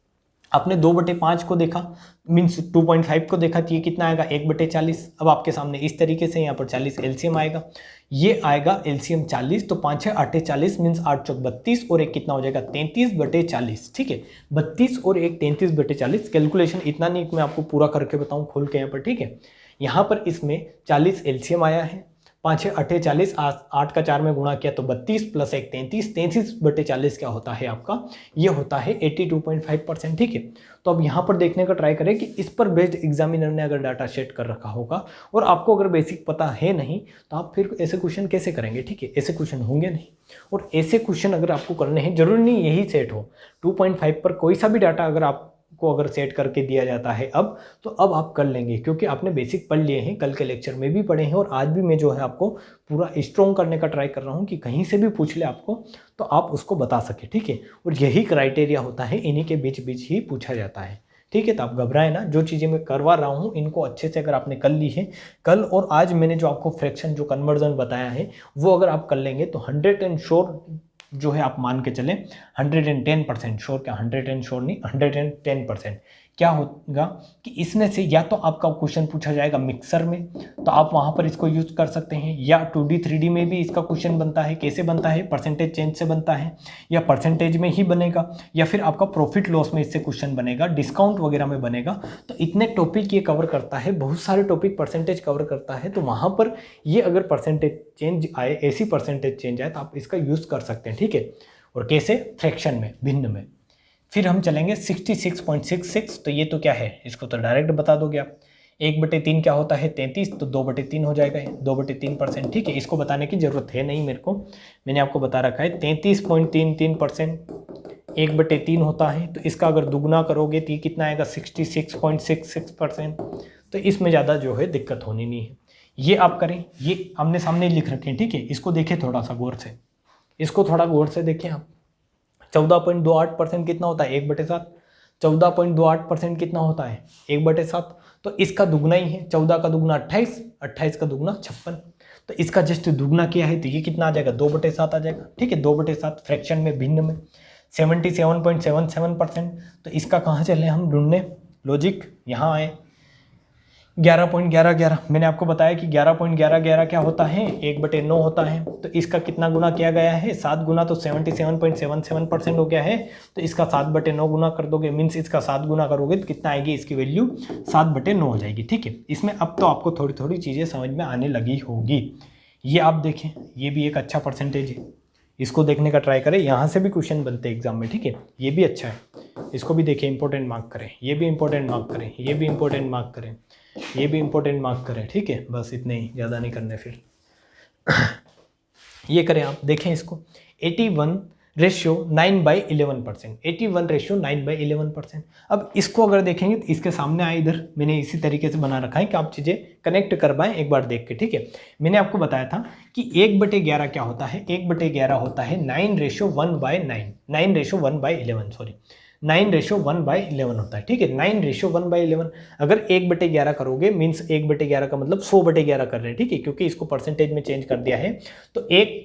आपने 2/5 को देखा, मीन्स 2.5 को देखा, तो ये कितना आएगा? 1/40। अब आपके सामने इस तरीके से यहाँ पर 40 एलसीएम आएगा, ये आएगा एलसीएम 40। तो 5 6 8 40 मीन्स 8 चौक 32, और एक कितना हो जाएगा? 33/40, ठीक है। 32 और एक 33/40। कैलकुलेशन इतना नहीं कि मैं आपको पूरा करके बताऊँ खोल के यहाँ पर, ठीक है। यहाँ पर इसमें 40 एलसीएम आया है, 5 6 8 40, 8 का 4 में गुणा किया तो 32 प्लस 1 33, 33/40 क्या होता है आपका? ये होता है 82.5%, ठीक है। तो अब यहाँ पर देखने का ट्राई करें कि इस पर बेस्ड एग्जामिनर ने अगर डाटा सेट कर रखा होगा और आपको अगर बेसिक पता है नहीं, तो आप फिर ऐसे क्वेश्चन कैसे करेंगे, ठीक है। ऐसे क्वेश्चन होंगे नहीं, और ऐसे क्वेश्चन अगर आपको करने हैं, जरूरी नहीं यही सेट हो। 2.5 पर कोई सा भी डाटा अगर आप को अगर सेट करके दिया जाता है अब, तो अब आप कर लेंगे, क्योंकि आपने बेसिक पढ़ लिए हैं, कल के लेक्चर में भी पढ़े हैं, और आज भी मैं जो है आपको पूरा स्ट्रॉन्ग करने का ट्राई कर रहा हूं कि कहीं से भी पूछ ले आपको तो आप उसको बता सके, ठीक है। और यही क्राइटेरिया होता है, इन्हीं के बीच बीच ही पूछा जाता है, ठीक है। तो आप घबराए ना, जो चीज़ें मैं करवा रहा हूँ इनको अच्छे से अगर आपने कर ली है कल और आज, मैंने जो आपको फ्रैक्शन जो कन्वर्जन बताया है वो अगर आप कर लेंगे तो 100% श्योर जो है आप मान के चलें 110% श्योर, क्या 100 श्योर नहीं, 110% क्या होगा कि इसमें से या तो आपका क्वेश्चन पूछा जाएगा मिक्सर में, तो आप वहाँ पर इसको यूज कर सकते हैं, या 2D 3D में भी इसका क्वेश्चन बनता है। कैसे बनता है? परसेंटेज चेंज से बनता है, या परसेंटेज में ही बनेगा, या फिर आपका प्रॉफिट लॉस में इससे क्वेश्चन बनेगा, डिस्काउंट वगैरह में बनेगा। तो इतने टॉपिक ये कवर करता है, बहुत सारे टॉपिक परसेंटेज कवर करता है। तो वहाँ पर ये अगर परसेंटेज चेंज आए, ऐसी परसेंटेज चेंज आए, तो आप इसका यूज़ कर सकते हैं, ठीक है। और कैसे? फ्रैक्शन में, भिन्न में। फिर हम चलेंगे 66.66। तो ये तो क्या है, इसको तो डायरेक्ट बता दोगे आप। 1/3 क्या होता है? 33, तो 2/3 हो जाएगा, 2/3%, ठीक है। इसको बताने की जरूरत है नहीं मेरे को, मैंने आपको बता रखा है 33.33%। 1/3 होता है, तो इसका अगर दुगना करोगे तो ये कितना आएगा? 66.66%। तो इसमें ज़्यादा जो है दिक्कत होनी नहीं है। ये आप करें, ये आमने सामने लिख रखे हैं, ठीक है। इसको देखें थोड़ा सा गौर से, इसको थोड़ा गौर से देखें आप। 14.28% कितना होता है? 1/7। 14.28% कितना होता है 1/7, तो इसका दुगना ही है, 14 का दुगना 28, 28 का दुगना 56, तो इसका जस्ट दुगना किया है तो ये कितना आ जाएगा 2/7 आ जाएगा। ठीक है, 2/7 फ्रैक्शन में भिन्न में 77.77%। तो इसका कहाँ चले हम ढूंढने, लॉजिक यहाँ आए 11.1111, मैंने आपको बताया कि 11.1111 क्या होता है 1/9 होता है। तो इसका कितना गुना किया गया है 7 गुना, तो 77.77% हो गया है। तो इसका 7/9 गुना कर दोगे, मीन्स इसका 7 गुना करोगे तो कितना आएगी इसकी वैल्यू 7/9 हो जाएगी। ठीक है, इसमें अब तो आपको थोड़ी थोड़ी चीज़ें समझ में आने लगी होगी। ये आप देखें, ये भी एक अच्छा परसेंटेज है, इसको देखने का ट्राई करें, यहाँ से भी क्वेश्चन बनते हैं एग्जाम में। ठीक है, ये भी अच्छा है, इसको भी देखें, इंपॉर्टेंट मार्क करें, ये भी इंपॉर्टेंट मार्क करें, ये भी इंपॉर्टेंट मार्क करें, ये भी इंपॉर्टेंट मार्क करें। ठीक है, बस इतने ही, ज़्यादा नहीं करने फिर ये करें आप, देखें इसको 81/9/11%, 81/9/11%। अब इसको अगर देखेंगे तो इसके सामने आए, इधर मैंने इसी तरीके से बना रखा है कि आप चीज़ें कनेक्ट कर पाएँ एक बार देख के। ठीक है, मैंने आपको बताया था कि 1/11 क्या होता है, 1/11 होता है 9:1/9, 9:1/11 सॉरी 9:1/11 होता है। ठीक है, 9:1/11 अगर 1/11 करोगे मीन्स 1/11 का मतलब 100/11 कर रहे हैं। ठीक है, क्योंकि इसको परसेंटेज में चेंज कर दिया है तो एक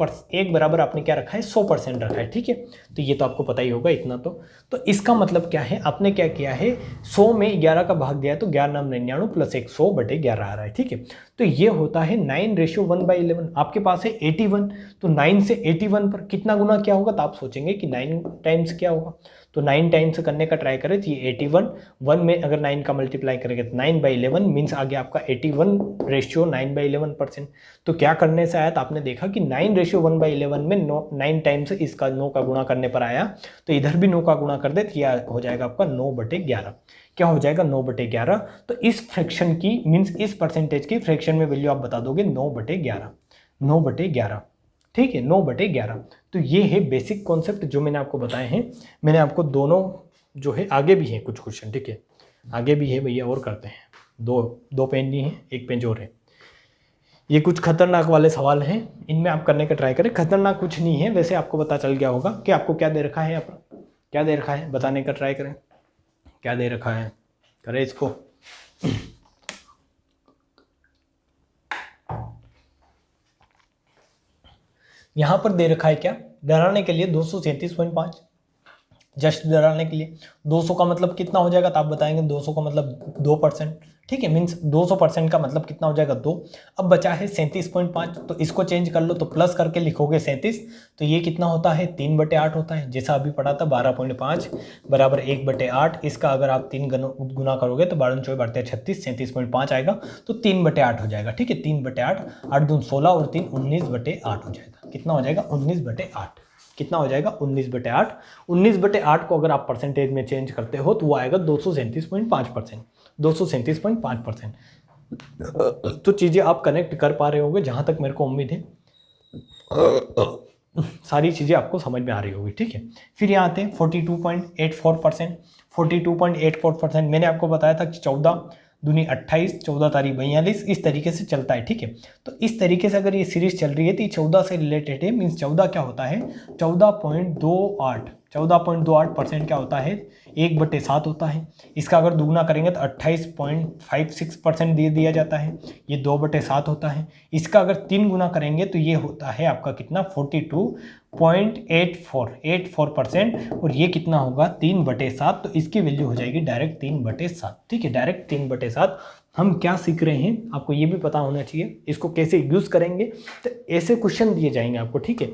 बराबर आपने क्या रखा है 100% रखा है। ठीक है, तो ये तो आपको पता ही होगा इतना तो इसका मतलब क्या है, आपने क्या किया है 100 में 11 का भाग दिया है तो 11×99 + 1 100/11 आ रहा है। ठीक है, तो ये होता है 9:1/11। आपके पास है 81, तो 9 से 81 पर कितना गुना क्या होगा, तो आप सोचेंगे कि 9 टाइम्स क्या होगा, तो 9 टाइम्स करने का ट्राई करें तो ये 81, 1 में अगर 9 का मल्टीप्लाई करेंगे तो 9/11 मीन्स आ गया आपका 81:9/11%। तो क्या करने से आया, तो आपने देखा कि 9:1/11 में 9 टाइम्स इसका 9 का गुणा करने पर आया, तो इधर भी 9 का गुणा कर दे तो यह हो जाएगा आपका 9/11। क्या हो जाएगा 9/11। तो इस फ्रैक्शन की मीन्स इस परसेंटेज की फ्रैक्शन में वैल्यू आप बता दोगे 9/11, 9/11। ठीक है, 9/11। तो ये है बेसिक कॉन्सेप्ट जो मैंने आपको बताए हैं। मैंने आपको दोनों जो है, आगे भी है कुछ क्वेश्चन, ठीक है आगे भी है भैया, और करते हैं, दो पेज नहीं है, एक पेज और है। ये कुछ खतरनाक वाले सवाल हैं, इनमें आप करने का ट्राई करें। खतरनाक कुछ नहीं है, वैसे आपको पता चल गया होगा कि आपको क्या दे रखा है, क्या दे रखा है बताने का ट्राई करें, क्या दे रखा है, करें इसको। यहां पर दे रखा है क्या, डराने के लिए 237.5, जस्ट डराने के लिए। 200 का मतलब कितना हो जाएगा, तो आप बताएंगे 200 का मतलब 2%। ठीक है, मीन्स 200% का मतलब कितना हो जाएगा 2। अब बचा है 37.5, तो इसको चेंज कर लो, तो प्लस करके लिखोगे 37, तो ये कितना होता है 3/8 होता है, जैसा अभी पढ़ा था 12.5 बराबर 1/8। इसका अगर आप 3 गुना करोगे तो 12 4 12 36, 37.5 आएगा, तो 3/8 हो जाएगा। ठीक है, 3/8, 8 दून 16 और 3 19/8 हो जाएगा। कितना हो जाएगा 19/8, कितना हो जाएगा 19/8। 19/8 को अगर आप परसेंटेज में चेंज करते हो तो वो आएगा 237.5%, 237.5%। तो चीज़ें आप कनेक्ट कर पा रहे होंगे, जहाँ तक मेरे को उम्मीद है सारी चीज़ें आपको समझ में आ रही होगी। ठीक है, फिर यहाँ आते हैं 42.84%। 42.84% मैंने आपको बताया था कि 14 दूनी 28, 14 तारीख 42, इस तरीके से चलता है। ठीक है, तो इस तरीके से अगर ये सीरीज चल रही है तो ये 14 से रिलेटेड है, मीन्स 14 क्या होता है 14.28% क्या होता है 1/7 होता है। इसका अगर दुगना करेंगे तो 28.56% दे दिया जाता है, ये 2/7 होता है। इसका अगर 3 गुना करेंगे तो ये होता है आपका कितना 42.84%, और ये कितना होगा 3/7, तो इसकी वैल्यू हो जाएगी डायरेक्ट 3/7। ठीक है, डायरेक्ट 3/7। हम क्या सीख रहे हैं आपको ये भी पता होना चाहिए, इसको कैसे यूज़ करेंगे। तो ऐसे क्वेश्चन दिए जाएंगे आपको। ठीक है,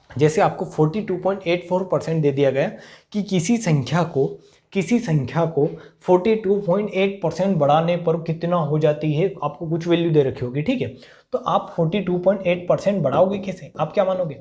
जैसे आपको 42.84% दे दिया गया कि किसी संख्या को 42.8% बढ़ाने पर कितना हो जाती है, आपको कुछ वैल्यू दे रखी होगी। ठीक है, तो आप 42.8% बढ़ाओगे कैसे, आप क्या मानोगे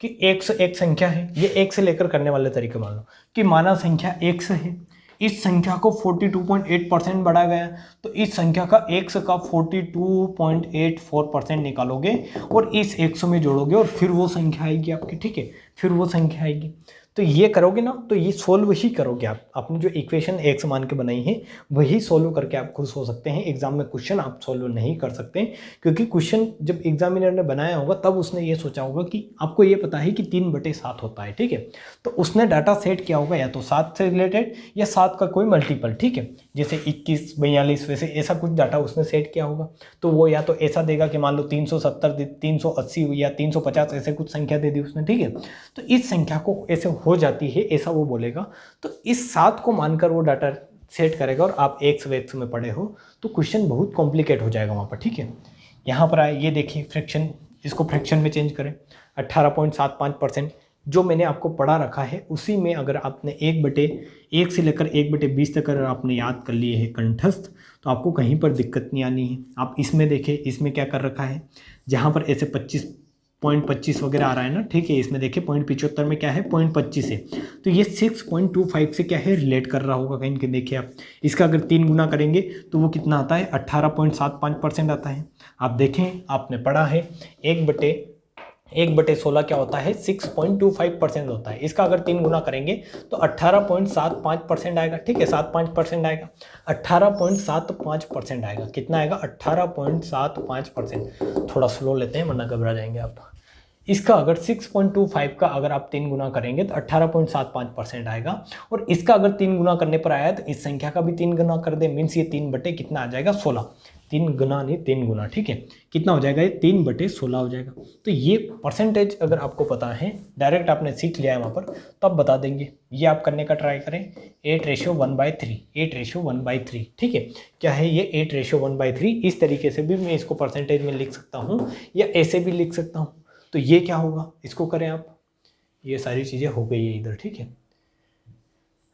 कि एक से एक संख्या है, ये एक से लेकर करने वाले तरीके मान लो कि माना संख्या x है, इस संख्या को 42.8% बढ़ा गया, तो इस संख्या का x का 42.84% निकालोगे और इस 100 में जोड़ोगे और फिर वो संख्या आएगी आपकी। ठीक है, फिर वो संख्या आएगी। तो ये करोगे ना तो ये सोल्व ही करोगे आप, आपने जो इक्वेशन x मान के बनाई है वही सोल्व करके आप खुश हो सकते हैं। एग्जाम में क्वेश्चन आप सोल्व नहीं कर सकते, क्योंकि क्वेश्चन जब एग्जामिनर ने बनाया होगा तब उसने ये सोचा होगा कि आपको ये पता है कि 3/7 होता है, ठीक है। तो उसने डाटा सेट किया होगा या तो 7 से रिलेटेड या 7 का कोई मल्टीपल, ठीक है, जैसे 21, 42, वैसे ऐसा कुछ डाटा उसने सेट किया होगा। तो वो या तो ऐसा देगा कि मान लो 370, 380 या 350 ऐसे कुछ संख्या दे दी उसने, ठीक है। तो इस संख्या को ऐसे हो जाती है ऐसा वो बोलेगा, तो इस 7 को मानकर वो डाटा सेट करेगा। और आप एक्स वेक्स में पढ़े हो तो क्वेश्चन बहुत कॉम्प्लिकेट हो जाएगा वहाँ पर, ठीक है। यहाँ पर आए, ये देखिए फ्रैक्शन, इसको फ्रैक्शन में चेंज करें। 18.75% जो मैंने आपको पढ़ा रखा है उसी में अगर आपने 1/1 से लेकर 1/20 तक अगर आपने याद कर लिए हैं कंठस्थ, तो आपको कहीं पर दिक्कत नहीं आनी है। आप इसमें देखें, इसमें क्या कर रखा है, जहाँ पर ऐसे 25.25 वगैरह आ रहा है ना, ठीक है। इसमें देखिए 0.75 में क्या है, 0.25 है, तो ये 6.25 से क्या है रिलेट कर रहा होगा कहीं, देखिए आप इसका अगर 3 गुना करेंगे तो वो कितना आता है, 18.75% आता है। आप देखें, आपने पढ़ा है 1/16 क्या होता है, 6.25% होता है। इसका अगर 3 गुना करेंगे तो 18.75% आएगा, ठीक है, 75% आएगा, 18.75% आएगा। कितना आएगा, 18.75%। थोड़ा स्लो लेते हैं वरना घबरा जाएंगे आप। इसका अगर 6.25 का अगर आप 3 गुना करेंगे तो 18.75% आएगा। और इसका अगर 3 गुना करने पर आया तो इस संख्या का भी 3 गुना कर दे, मीन्स ये 3 कितना आ जाएगा, 16। 3 गुना नहीं, 3 गुना, ठीक है। कितना हो जाएगा, ये 3/16 हो जाएगा। तो ये परसेंटेज अगर आपको पता है, डायरेक्ट आपने सीख लिया है वहाँ पर, तो आप बता देंगे। ये आप करने का ट्राई करें, 8:1/3, 8:1/3, ठीक है। क्या है ये, 8:1/3। इस तरीके से भी मैं इसको परसेंटेज में लिख सकता हूँ या ऐसे भी लिख सकता हूँ। तो ये क्या होगा, इसको करें आप, ये सारी चीज़ें हो गई है इधर, ठीक है।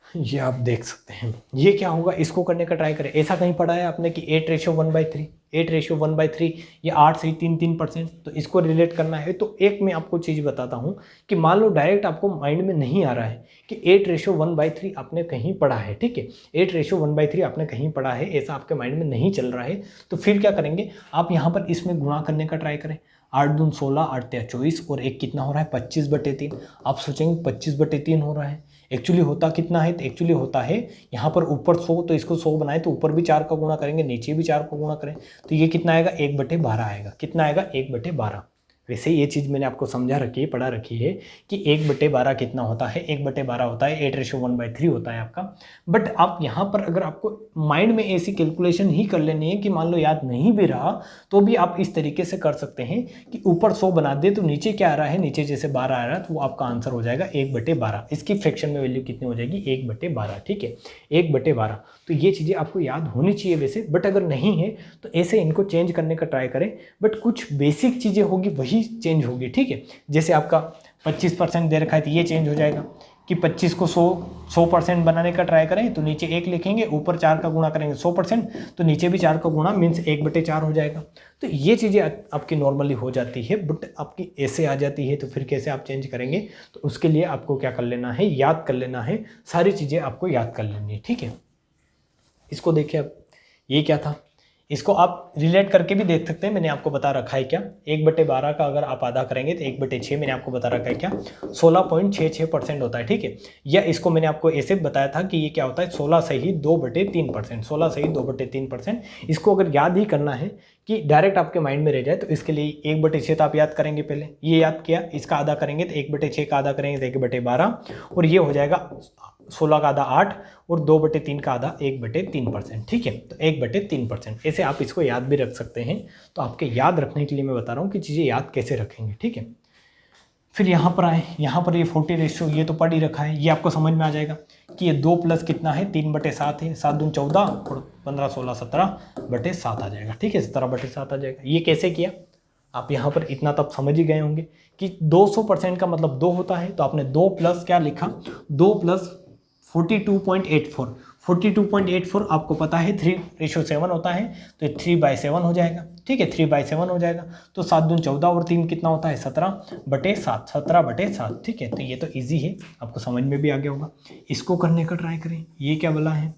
ये आप देख सकते हैं, ये क्या होगा, इसको करने का ट्राई करें। ऐसा कहीं पढ़ा है आपने कि 8:1/3, 8:1/3, ये 8 से 3%, तो इसको रिलेट करना है। तो एक मैं आपको चीज़ बताता हूँ कि मान लो डायरेक्ट आपको माइंड में नहीं आ रहा है कि 8:1/3 आपने कहीं पढ़ा है, ठीक है, 8:1/3 आपने कहीं पढ़ा है, ऐसा आपके माइंड में नहीं चल रहा है, तो फिर क्या करेंगे आप, यहाँ पर इसमें गुणा करने का ट्राई करें। 8 दून 16, 8 तिया 24 और एक कितना हो रहा है, 25/3। आप सोचेंगे 25/3 हो रहा है, एक्चुअली होता कितना है, तो एक्चुअली होता है यहाँ पर ऊपर 100, तो इसको 100 बनाए तो ऊपर भी 4 का गुणा करेंगे, नीचे भी 4 का गुणा करें, तो ये कितना आएगा, 1/12 आएगा। कितना आएगा, 1/12। वैसे ये चीज़ मैंने आपको समझा रखी है, पढ़ा रखी है कि 1/12 कितना होता है, 1/12 होता है 8:1/3 होता है आपका। बट आप यहाँ पर अगर आपको माइंड में ऐसी कैलकुलेशन ही कर लेनी है कि मान लो याद नहीं भी रहा तो भी आप इस तरीके से कर सकते हैं कि ऊपर 100 बना दे तो नीचे क्या आ रहा है, नीचे जैसे 12 आ रहा है तो वो आपका आंसर हो जाएगा 1/12। इसकी फ्रैक्शन में वैल्यू कितनी हो जाएगी, 1/12, ठीक है, 1/12। तो ये चीज़ें आपको याद होनी चाहिए वैसे, बट अगर नहीं है तो ऐसे इनको चेंज करने का ट्राई करें। बट कुछ बेसिक चीज़ें होगी वही चेंज होगी, ठीक है। जैसे आपका 25% दे रखा है तो ये चेंज हो जाएगा कि 25 को 100% बनाने का ट्राई करें तो नीचे 1 लिखेंगे, ऊपर 4 का गुणा करेंगे 100%, तो नीचे भी 4 का गुणा मीन्स 1/4 हो जाएगा। तो ये चीज़ें आपकी नॉर्मली हो जाती है, बट आपकी ऐसे आ जाती है तो फिर कैसे आप चेंज करेंगे, तो उसके लिए आपको क्या कर लेना है, याद कर लेना है, सारी चीज़ें आपको याद कर लेनी है, ठीक है। इसको देखिए अब, ये क्या था, इसको आप रिलेट करके भी देख सकते हैं, मैंने आपको बता रखा है क्या, 1/12 का अगर आप आधा करेंगे तो 1/6 मैंने आपको बता रखा है क्या, 16.66% होता है, ठीक है। या इसको मैंने आपको ऐसे बताया था कि ये क्या होता है, 16 से ही 2/3%, 16 से ही 2/3%। इसको अगर याद ही करना है कि डायरेक्ट आपके माइंड में रह जाए तो इसके लिए 1/6 तो आप याद करेंगे, पहले ये याद किया, इसका आधा करेंगे तो 1/6 का आधा करेंगे तो 1/12, और ये हो जाएगा 16 का आधा 8 और 2/3 का आधा 1/3%, ठीक है। तो 1/3%, ऐसे आप इसको याद भी रख सकते हैं। तो आपके याद रखने के लिए मैं बता रहा हूँ कि चीज़ें याद कैसे रखेंगे, ठीक है। फिर यहाँ पर आए, यहाँ पर ये 40 रेशियो ये तो पढ़ ही रखा है, ये आपको समझ में आ जाएगा कि ये 2 प्लस कितना है, 3/7 है, 7 दून 14 और 15 16 17/7 आ जाएगा, ठीक है, 17/7 आ जाएगा। ये कैसे किया, आप यहाँ पर इतना तब समझ ही गए होंगे कि 200% का मतलब 2 होता है, तो आपने 2 प्लस क्या लिखा, 2 प्लस 42.84, 42.84 आपको पता है 3:7 होता है, तो 3/7 हो जाएगा, ठीक है, 3/7 हो जाएगा। तो 7 दून 14 और 3 कितना होता है, 17/7, 17/7, ठीक है। तो ये तो इजी है, आपको समझ में भी आ गया होगा। इसको करने का ट्राई करें, ये क्या बोला है,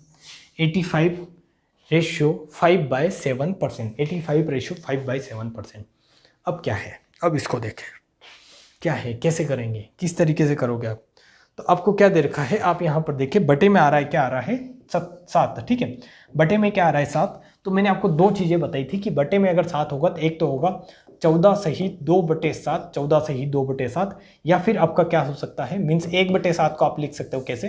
85:5/7%, 85:5/7%। अब क्या है, अब इसको देखें क्या है, कैसे करेंगे, किस तरीके से करोगे आप। तो आपको क्या दे रखा है, आप यहाँ पर देखिए बटे में आ रहा है, क्या आ रहा है 7, ठीक है। बटे में क्या आ रहा है 7। तो मैंने आपको दो चीज़ें बताई थी कि बटे में अगर 7 होगा तो एक तो होगा 14 सही 2/7, 14 सही 2/7, या फिर आपका क्या हो सकता है, मीन्स 1/7 को आप लिख सकते हो कैसे,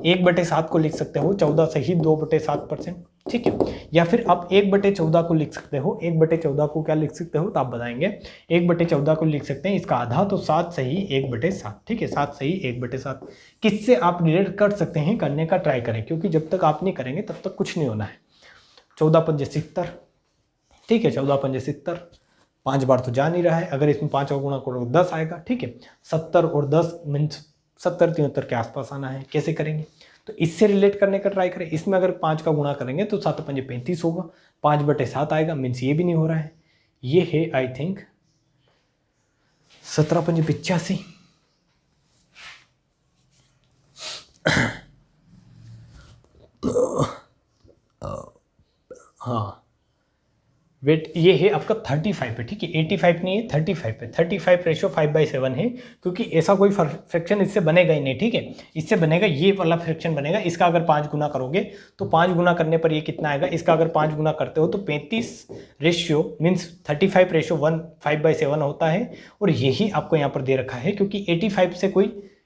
1/7 को लिख सकते हो 14 सही 2/7%, ठीक है। या फिर आप 1/14 को लिख सकते हो, 1/14 को क्या लिख सकते हो तो आप बताएंगे, 1/14 को लिख सकते हैं इसका आधा, तो 7 सही 1/7, ठीक है, 7 सही 1/7। किससे आप रिलेट कर सकते हैं, करने का ट्राई करें, क्योंकि जब तक आप नहीं करेंगे तब तक कुछ नहीं होना है। 14 पंजे 70, ठीक है, 14 पंजे 70, 5 बार तो जा नहीं रहा है, अगर इसमें 5 और गुणा करो 10 आएगा, ठीक है। 70 और 10 मीन्स 70-73 के आसपास आना है, कैसे करेंगे, तो इससे रिलेट करने का ट्राई करें। इसमें अगर 5 का गुणा करेंगे तो 7 पंजे 35 होगा, 5/7 आएगा, मीन्स ये भी नहीं हो रहा है। ये है आई थिंक 17 पंजे 85, हाँ वेट, ये है आपका 35 है, ठीक है, 85 नहीं है, 35 है। 35 रेशो 5/7 है, क्योंकि ऐसा कोई फ्रैक्शन इससे बनेगा ही नहीं, ठीक है। इससे बनेगा ये वाला फ्रैक्शन बनेगा, इसका अगर 5 गुना करोगे तो 5 गुना करने पर ये कितना आएगा, इसका अगर 5 गुना करते हो तो 35 रेशियो मीन्स 35 रेशो 5/7 होता है। और यही आपको यहाँ पर दे रखा है, क्योंकि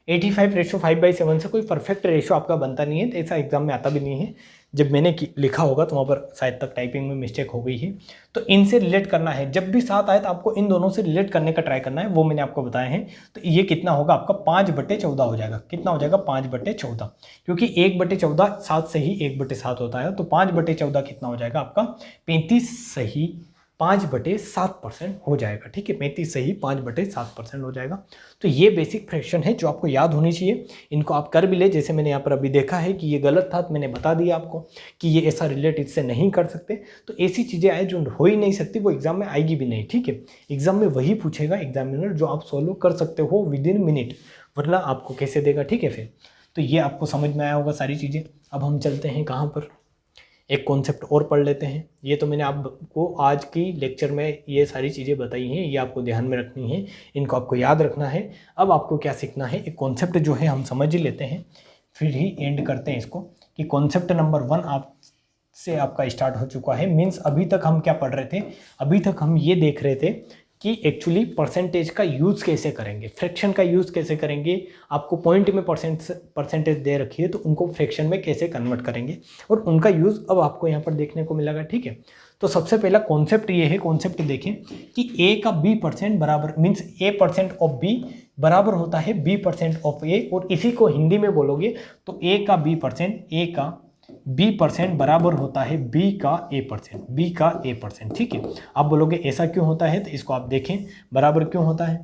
85 रेशो 5/7 से कोई परफेक्ट रेशो आपका बनता नहीं है, तो ऐसा एग्जाम में आता भी नहीं है। जब मैंने लिखा होगा तो वहाँ पर शायद तक टाइपिंग में मिस्टेक हो गई है। तो इनसे रिलेट करना है, जब भी 7 आए तो आपको इन दोनों से रिलेट करने का ट्राई करना है, वो मैंने आपको बताया है। तो ये कितना होगा आपका 5/14 हो जाएगा, कितना हो जाएगा 5/14, क्योंकि 1/14 7 से ही 1/7 होता है, तो 5/14 कितना हो जाएगा आपका 35 सही 5/7% हो जाएगा, ठीक है, 35 सही 5/7% हो जाएगा। तो ये बेसिक फ्रैक्शन है जो आपको याद होनी चाहिए, इनको आप कर भी ले। जैसे मैंने यहाँ पर अभी देखा है कि ये गलत था, तो मैंने बता दिया आपको कि ये ऐसा रिलेट इससे नहीं कर सकते। तो ऐसी चीज़ें आए जो हो ही नहीं सकती, वो एग्जाम में आएगी भी नहीं, ठीक है। एग्जाम में वही पूछेगा एग्जामिनर जो आप सॉल्व कर सकते हो विदिन मिनट, वरना आपको कैसे देगा, ठीक है। फिर तो ये आपको समझ में आया होगा सारी चीज़ें। अब हम चलते हैं कहाँ पर, एक कॉन्सेप्ट और पढ़ लेते हैं। ये तो मैंने आपको आज की लेक्चर में ये सारी चीज़ें बताई हैं, ये आपको ध्यान में रखनी है, इनको आपको याद रखना है। अब आपको क्या सीखना है, एक कॉन्सेप्ट जो है हम समझ ही लेते हैं, फिर ही एंड करते हैं इसको। कि कॉन्सेप्ट नंबर 1 आप से आपका स्टार्ट हो चुका है। मीन्स अभी तक हम क्या पढ़ रहे थे, अभी तक हम ये देख रहे थे कि एक्चुअली परसेंटेज का यूज़ कैसे करेंगे, फ्रैक्शन का यूज़ कैसे करेंगे। आपको पॉइंट में परसेंटेज दे रखी है तो उनको फ्रैक्शन में कैसे कन्वर्ट करेंगे, और उनका यूज़ अब आपको यहाँ पर देखने को मिलेगा, ठीक है। तो सबसे पहला कॉन्सेप्ट ये है, कॉन्सेप्ट देखें कि ए का b% बराबर मीन्स a% ऑफ b बराबर होता है b% ऑफ a, और इसी को हिंदी में बोलोगे तो a का b% बराबर होता है b का a%, ठीक है। आप बोलोगे ऐसा क्यों होता है, तो इसको आप देखें बराबर क्यों होता है।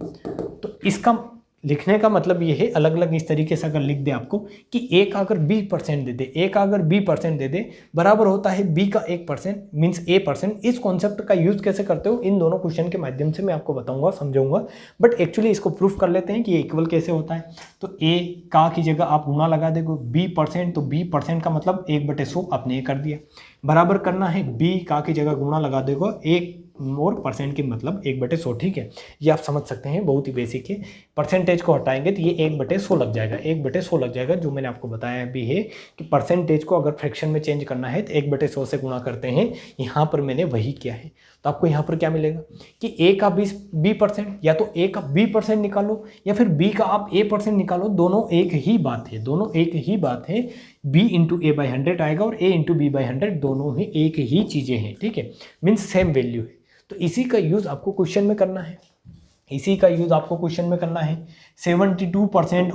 तो इसका लिखने का मतलब ये है, अलग अलग इस तरीके से अगर लिख दे आपको कि a का अगर b% दे दे, a का अगर b% दे दे बराबर होता है b का 1% मीन्स a%। इस कॉन्सेप्ट का यूज़ कैसे करते हो, इन दोनों क्वेश्चन के माध्यम से मैं आपको बताऊंगा, समझाऊंगा। बट एक्चुअली इसको प्रूफ कर लेते हैं कि ये इक्वल कैसे होता है। तो a का की जगह आप गुणा लगा देगो b%, तो b% का मतलब 1/100 आपने ये कर दिया। बराबर करना है b का की जगह गुणा लगा देगो 1 और परसेंट की मतलब 1/100, ठीक है। ये आप समझ सकते हैं, बहुत ही बेसिक है। परसेंटेज को हटाएंगे तो ये 1/100 लग जाएगा, 1/100 लग जाएगा। जो मैंने आपको बताया भी है कि परसेंटेज को अगर फ्रैक्शन में चेंज करना है तो 1/100 से गुणा करते हैं, यहाँ पर मैंने वही किया है। तो आपको यहाँ पर क्या मिलेगा कि a का b% या तो a का b% निकालो या फिर b का आप a% निकालो, दोनों एक ही बात है, दोनों एक ही बात है। b इंटू a/100 आएगा और a इंटू b/100 दोनों ही एक ही चीज़ें हैं, ठीक है, मीन्स सेम वैल्यू है। तो इसी का यूज़ आपको क्वेश्चन में करना है, इसी का यूज़ आपको क्वेश्चन में करना है। 72%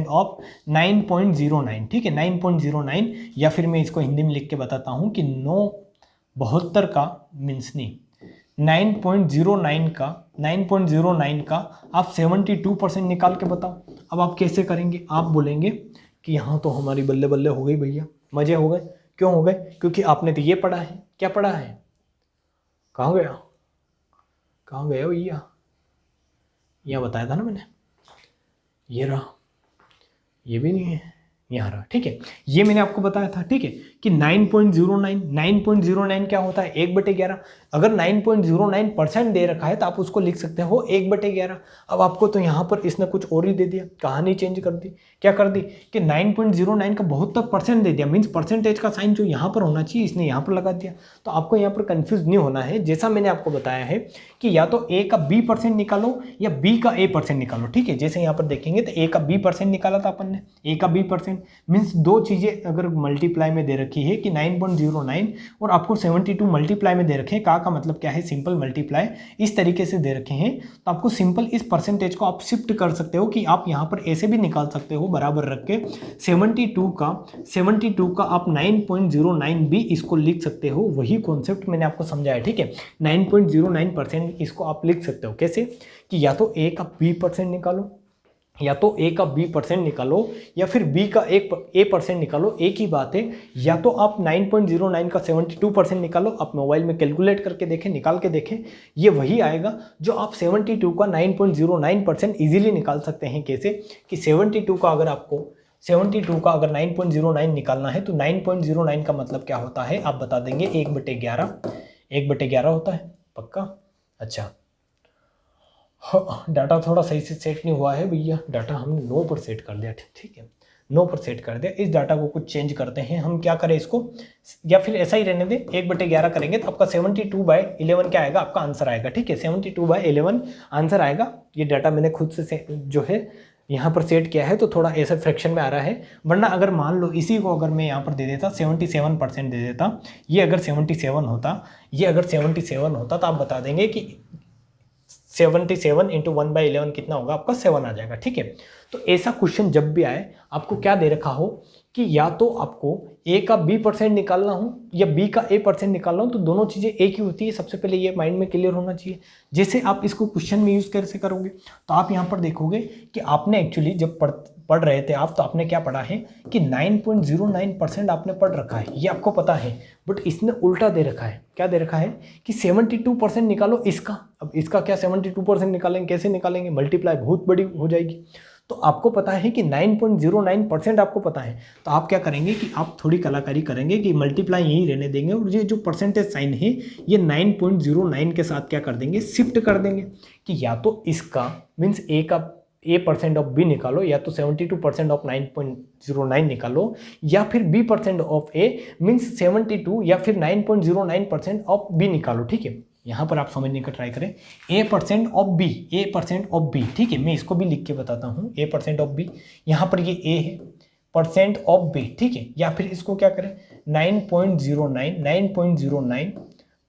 ऑफ 9.09, ठीक है, 9.09, या फिर मैं इसको हिंदी में लिख के बताता हूँ कि 9/72 का मीन्स नहीं 9.09 का आप 72% निकाल के बताओ। अब आप कैसे करेंगे, आप बोलेंगे कि यहाँ तो हमारी बल्ले बल्ले हो गई भैया, मज़े हो गए। क्यों हो गए, क्योंकि आपने तो ये पढ़ा है, क्या पढ़ा है, कहाँ गया भैया, यह बताया था ना मैंने, ये रहा, ये भी नहीं है, यहाँ रहा, ठीक है। ये मैंने आपको बताया था, ठीक है, कि 9.09 क्या होता है 1/11। अगर 9.09% दे रखा है तो आप उसको लिख सकते हो 1/11। अब आपको तो यहाँ पर इसने कुछ और ही दे दिया, कहानी चेंज कर दी। क्या कर दी कि 9.09 का बहुत तक परसेंट दे दिया, मीन्स परसेंटेज का साइन जो यहाँ पर होना चाहिए इसने यहाँ पर लगा दिया। तो आपको यहाँ पर कंफ्यूज नहीं होना है। जैसा मैंने आपको बताया है कि या तो ए का बी परसेंट निकालो या बी का ए परसेंट निकालो, ठीक है। जैसे यहाँ पर देखेंगे तो ए का बी परसेंट निकाला था अपन ने, ए का बी परसेंट मीन्स दो चीज़ें अगर मल्टीप्लाई में दे रखी है कि 9.09 और आपको 72 मल्टीप्लाई में दे रखे हैं, का मतलब क्या है सिंपल मल्टीप्लाई इस तरीके से दे रखे हैं, तो आपको सिंपल इस परसेंटेज को आप शिफ्ट कर सकते हो कि आप यहाँ पर ऐसे भी निकाल सकते हो बराबर रख के 72 का आप 9.09 भी इसको लिख सकते हो। वही कॉन्सेप्ट मैंने आपको समझाया, ठीक है। 9.09% इसको आप लिख सकते हो कैसे कि या तो ए का बी परसेंट निकालो, या तो ए का बी परसेंट निकालो या फिर बी का ए परसेंट निकालो, एक ही बात है। या तो आप 9.09 का 72% निकालो, आप मोबाइल में कैलकुलेट करके देखें, निकाल के देखें, ये वही आएगा जो आप 72 का 9.09% ईजिली निकाल सकते हैं। कैसे कि 72 का अगर आपको 72 का अगर 9.09 निकालना है तो 9.09 का मतलब क्या होता है आप बता देंगे 1/11 होता है, पक्का। अच्छा डाटा थोड़ा सही से सेट नहीं हुआ है भैया, डाटा हमने 9 पर सेट कर दिया, ठीक है 9 पर सेट कर दिया। इस डाटा को कुछ चेंज करते हैं हम, क्या करें इसको, या फिर ऐसा ही रहने दें 1/11 करेंगे तो आपका 72/11 क्या आएगा, आपका आंसर आएगा, ठीक है 72/11 आंसर आएगा। ये डाटा मैंने खुद से जो है यहाँ पर सेट किया है तो थोड़ा ऐसा फ्रैक्शन में आ रहा है, वरना अगर मान लो इसी को अगर मैं यहाँ पर दे देता 77% दे देता, ये अगर 77 होता, ये अगर 77 होता तो आप बता देंगे कि 77 इंटू 1/11 कितना होगा, आपका 7 आ जाएगा, ठीक है। तो ऐसा क्वेश्चन जब भी आए आपको क्या दे रखा हो कि या तो आपको ए का बी परसेंट निकालना हो या बी का ए परसेंट निकालना हो, तो दोनों चीज़ें एक ही होती है। सबसे पहले ये माइंड में क्लियर होना चाहिए। जैसे आप इसको क्वेश्चन में यूज़ कैसे करोगे, तो आप यहाँ पर देखोगे कि आपने एक्चुअली जब पढ़ रहे थे आप, तो आपने क्या पढ़ा है कि 9.09% आपने पढ़ रखा है, ये आपको पता है, बट इसने उल्टा दे रखा है। क्या दे रखा है कि 72% निकालो इसका। अब इसका क्या 72% निकालेंगे, कैसे निकालेंगे, मल्टीप्लाई बहुत बड़ी हो जाएगी। तो आपको पता है कि 9.09% आपको पता है, तो आप क्या करेंगे कि आप थोड़ी कलाकारी करेंगे कि मल्टीप्लाई यही रहने देंगे और ये जो परसेंटेज साइन है ये 9.09 के साथ क्या कर देंगे, शिफ्ट कर देंगे कि या तो इसका मीन्स ए का ए परसेंट ऑफ बी निकालो, या तो 72% ऑफ 9.09 निकालो, या फिर B percent of A means 72 या फिर 9.09% ऑफ बी निकालो, ठीक है। यहाँ पर आप समझने का ट्राई करें, ए परसेंट ऑफ बी, ठीक है। मैं इसको भी लिख के बताता हूँ, ए परसेंट ऑफ बी, यहाँ पर ये ए है, परसेंट ऑफ बी, ठीक है। या फिर इसको क्या करें 9.09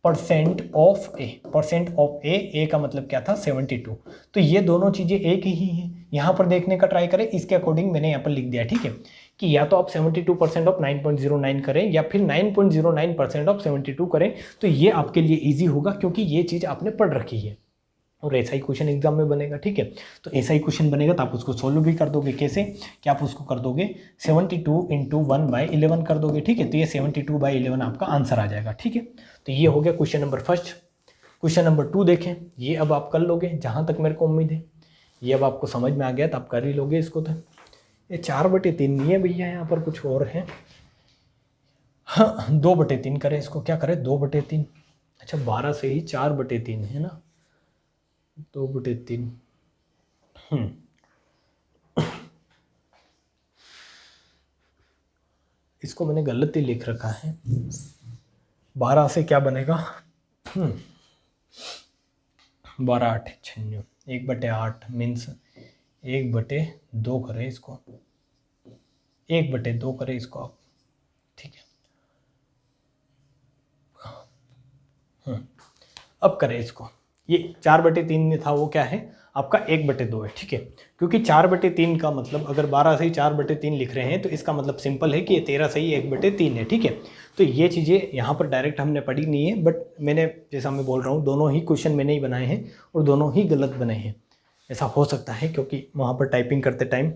परसेंट ऑफ ए का मतलब क्या था 72। तो ये दोनों चीज़ें एक ही हैं। यहाँ पर देखने का ट्राई करें, इसके अकॉर्डिंग मैंने यहाँ पर लिख दिया, ठीक है, कि या तो आप 72% ऑफ 9.09 करें या फिर 9.09% ऑफ 72 करें, तो ये आपके लिए ईजी होगा क्योंकि ये चीज़ आपने पढ़ रखी है और ऐसा ही क्वेश्चन एग्जाम में बनेगा, ठीक है। तो ऐसा ही क्वेश्चन बनेगा तो आप उसको सोल्व भी कर दोगे। कैसे कि आप उसको कर दोगे 72 इंटू 1/11 कर दोगे, ठीक है। तो ये 72/11 आपका आंसर आ जाएगा, ठीक है। तो ये हो गया question number first. Question number 2 देखें, ये अब आप कर लोगे जहाँ तक मेरे को उम्मीद है, ये अब आपको समझ में आ गया तो आप कर ही लोगे इसको। तो ये 4/3 नहीं है भैया, यहाँ पर कुछ और है। हाँ 2/3 करें इसको, क्या करें 2/3, अच्छा 12 से ही 4/3 है ना, 2/3। इसको मैंने गलत ही लिख रखा है, 12 से क्या बनेगा 12 8 96, 1/8 मीन्स 1/2 करें इसको, 1/2 करें इसको आप, ठीक है। अब करें इसको, ये 4/3 में था वो क्या है आपका 1/2 है, ठीक है। क्योंकि 4/3 का मतलब अगर 12 से ही 4/3 लिख रहे हैं तो इसका मतलब सिंपल है कि ये 13 से ही 1/3 है, ठीक है। तो ये चीज़ें यहाँ पर डायरेक्ट हमने पढ़ी नहीं है, बट मैंने जैसा मैं बोल रहा हूँ दोनों ही क्वेश्चन मैंने ही बनाए हैं और दोनों ही गलत बने हैं। ऐसा हो सकता है क्योंकि वहाँ पर टाइपिंग करते टाइम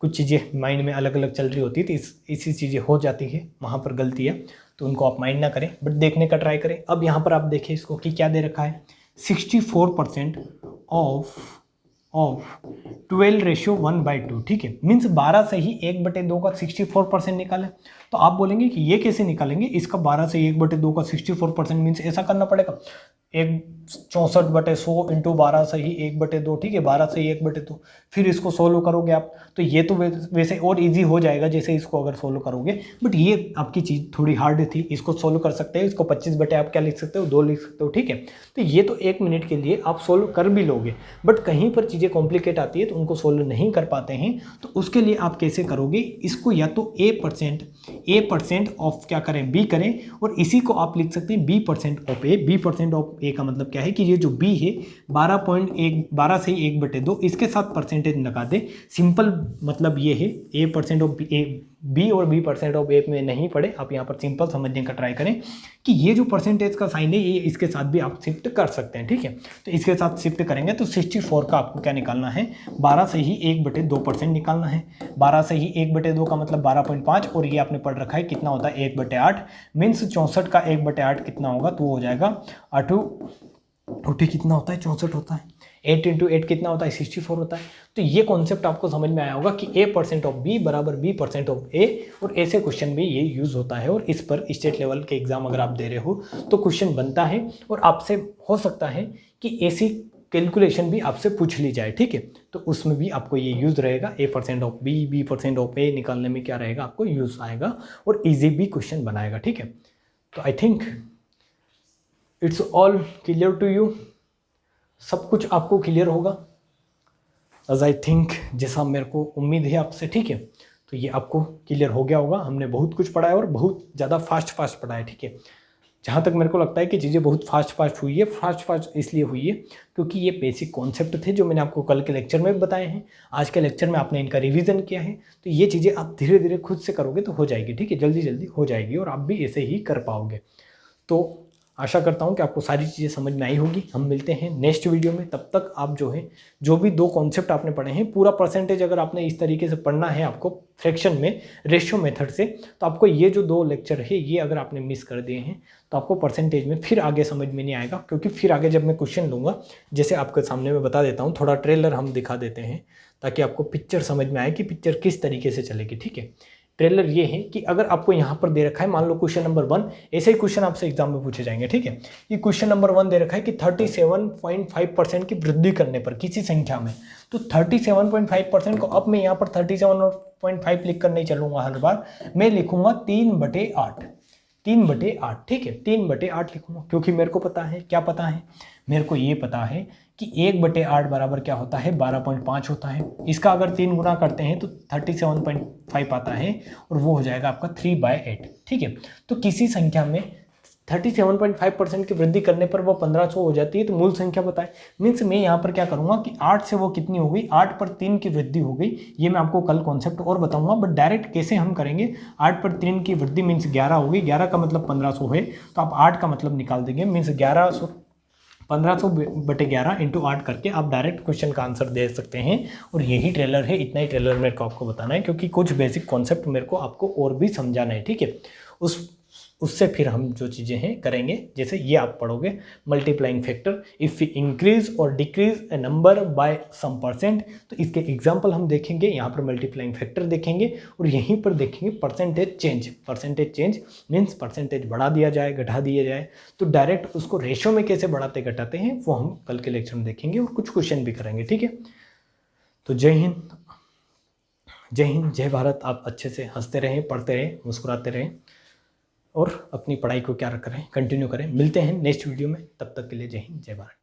कुछ चीज़ें माइंड में अलग अलग चल रही होती है, तो इसी चीज़ें हो जाती है, वहाँ पर गलती है, तो उनको आप माइंड ना करें बट देखने का ट्राई करें। अब यहाँ पर आप देखें इसको कि क्या दे रखा है 64% ऑफ ऑफ 12:1/2, ठीक है। मीन्स 12 से ही 1/2 का 64% निकालें। तो आप बोलेंगे कि ये कैसे निकालेंगे, इसका 12 से 1/2 का 64%, मीन्स ऐसा करना पड़ेगा, 64/100 इंटू 12 से ही 1/2, ठीक है, 12 से ही 1/2, फिर इसको सोल्व करोगे आप, तो ये तो वैसे और इजी हो जाएगा जैसे इसको अगर सोल्व करोगे, बट ये आपकी चीज़ थोड़ी हार्ड थी। इसको सोल्व कर सकते हैं, इसको 25 आप क्या लिख सकते हो, 2 लिख सकते हो, ठीक है। तो ये तो 1 मिनट के लिए आप सोल्व कर भी लोगे, बट कहीं पर चीज़ें कॉम्प्लिकेट आती है तो उनको सोल्व नहीं कर पाते हैं। तो उसके लिए आप कैसे करोगे, इसको या तो a% ऑफ क्या करें, b करें, और इसी को आप लिख सकते हैं b% of a। b% of a का मतलब क्या है कि ये जो b है 12 से 1/2, इसके साथ परसेंटेज लगा दे। सिंपल मतलब ये है a% ऑफ b और b% ऑफ a में नहीं पड़े, आप यहाँ पर सिंपल समझने का ट्राई करें कि ये जो परसेंटेज का साइन है ये इसके साथ भी आप शिफ्ट कर सकते हैं, ठीक है। तो इसके साथ शिफ्ट करेंगे तो 64 का आपको क्या निकालना है, 12 से ही 1/2% निकालना है। 12 से ही 1/2 का मतलब 12.5, और ये आपने पढ़ रखा है कितना होता है 1/8, मीन्स 64 का 1/8 कितना होगा, तो वो हो जाएगा 8 कितना होता है, 64 होता है। 8 × 8 कितना होता है, 64 होता है। तो ये कॉन्सेप्ट आपको समझ में आया होगा कि a% ऑफ b बराबर b% ऑफ a, और ऐसे क्वेश्चन में ये यूज़ होता है, और इस पर स्टेट लेवल के एग्जाम अगर आप दे रहे हो तो क्वेश्चन बनता है, और आपसे हो सकता है कि ऐसी कैलकुलेशन भी आपसे पूछ ली जाए, ठीक है। तो उसमें भी आपको ये यूज़ रहेगा, a% of b b% of a निकालने में क्या रहेगा, आपको यूज़ आएगा और ईजी भी क्वेश्चन बनाएगा, ठीक है। तो I think it's all clear to you, सब कुछ आपको क्लियर होगा एज आई थिंक, जैसा मेरे को उम्मीद है आपसे, ठीक है। तो ये आपको क्लियर हो गया होगा, हमने बहुत कुछ पढ़ा है और बहुत ज़्यादा फास्ट पढ़ा है, ठीक है। जहाँ तक मेरे को लगता है कि चीज़ें बहुत फास्ट हुई है, फास्ट इसलिए हुई है क्योंकि ये बेसिक कॉन्सेप्ट थे जो मैंने आपको कल के लेक्चर में बताए हैं, आज के लेक्चर में आपने इनका रिवीजन किया है। तो ये चीज़ें आप धीरे धीरे खुद से करोगे तो हो जाएगी, ठीक है, जल्दी हो जाएगी और आप भी ऐसे ही कर पाओगे। तो आशा करता हूँ कि आपको सारी चीज़ें समझ में आई होगी। हम मिलते हैं नेक्स्ट वीडियो में, तब तक आप जो भी 2 कॉन्सेप्ट आपने पढ़े हैं, पूरा परसेंटेज अगर आपने इस तरीके से पढ़ना है आपको फ्रैक्शन में रेशियो मेथड से, तो आपको ये जो 2 लेक्चर है ये अगर आपने मिस कर दिए हैं तो आपको परसेंटेज में फिर आगे समझ में नहीं आएगा, क्योंकि फिर आगे जब मैं क्वेश्चन लूँगा, जैसे आपके सामने मैं बता देता हूँ, थोड़ा ट्रेलर हम दिखा देते हैं ताकि आपको पिक्चर समझ में आए कि पिक्चर किस तरीके से चलेगी, ठीक है। ट्रेलर ये है कि अगर आपको यहाँ पर दे रखा है, मान लो क्वेश्चन नंबर 1, ऐसे ही क्वेश्चन आपसे एग्जाम में पूछे जाएंगे, ठीक है। ये क्वेश्चन नंबर 1 दे रखा है कि 37.5% की वृद्धि करने पर किसी संख्या में, तो 37.5% को अब मैं यहाँ पर 37.5 लिख कर नहीं चलूंगा हर बार, मैं लिखूंगा 3/8, ठीक है, 3/8 लिखूंगा, क्योंकि मेरे को पता है, क्या पता है, मेरे को ये पता है कि 1/8 बराबर क्या होता है, 12.5 होता है। इसका अगर 3 गुना करते हैं तो 37.5 आता है, और वो हो जाएगा आपका 3/8, ठीक है। तो किसी संख्या में 37.5% की वृद्धि करने पर वो 1500 हो जाती है, तो मूल संख्या बताए। मीन्स मैं यहाँ पर क्या करूँगा कि 8 से वो कितनी हो गई, 8 पर 3 की वृद्धि हो गई। ये मैं आपको कल कॉन्सेप्ट और बताऊंगा, बट डायरेक्ट कैसे हम करेंगे, 8 पर 3 की वृद्धि मीन्स 11 होगी, 11 का मतलब 1500 है, तो आप 8 का मतलब निकाल देंगे, मीन्स 1500/11 इंटू 8 करके आप डायरेक्ट क्वेश्चन का आंसर दे सकते हैं। और यही ट्रेलर है, इतना ही ट्रेलर मेरे को आपको बताना है, क्योंकि कुछ बेसिक कॉन्सेप्ट मेरे को आपको और भी समझाना है, ठीक है। उससे फिर हम जो चीज़ें हैं करेंगे, जैसे ये आप पढ़ोगे multiplying factor, if we increase और decrease a number by some %, तो इसके एग्जांपल हम देखेंगे, यहाँ पर मल्टीप्लाइंग फैक्टर देखेंगे और यहीं पर देखेंगे परसेंटेज चेंज मीन्स परसेंटेज बढ़ा दिया जाए, घटा दिया जाए, तो डायरेक्ट उसको रेशो में कैसे बढ़ाते घटाते हैं वो हम कल के लेक्चर में देखेंगे, और कुछ क्वेश्चन भी करेंगे, ठीक है। तो जय हिंद, जय भारत। आप अच्छे से हंसते रहें, पढ़ते रहें, मुस्कुराते रहें, और अपनी पढ़ाई को क्या करें, कंटिन्यू करें। मिलते हैं नेक्स्ट वीडियो में, तब तक के लिए जय हिंद, जय भारत।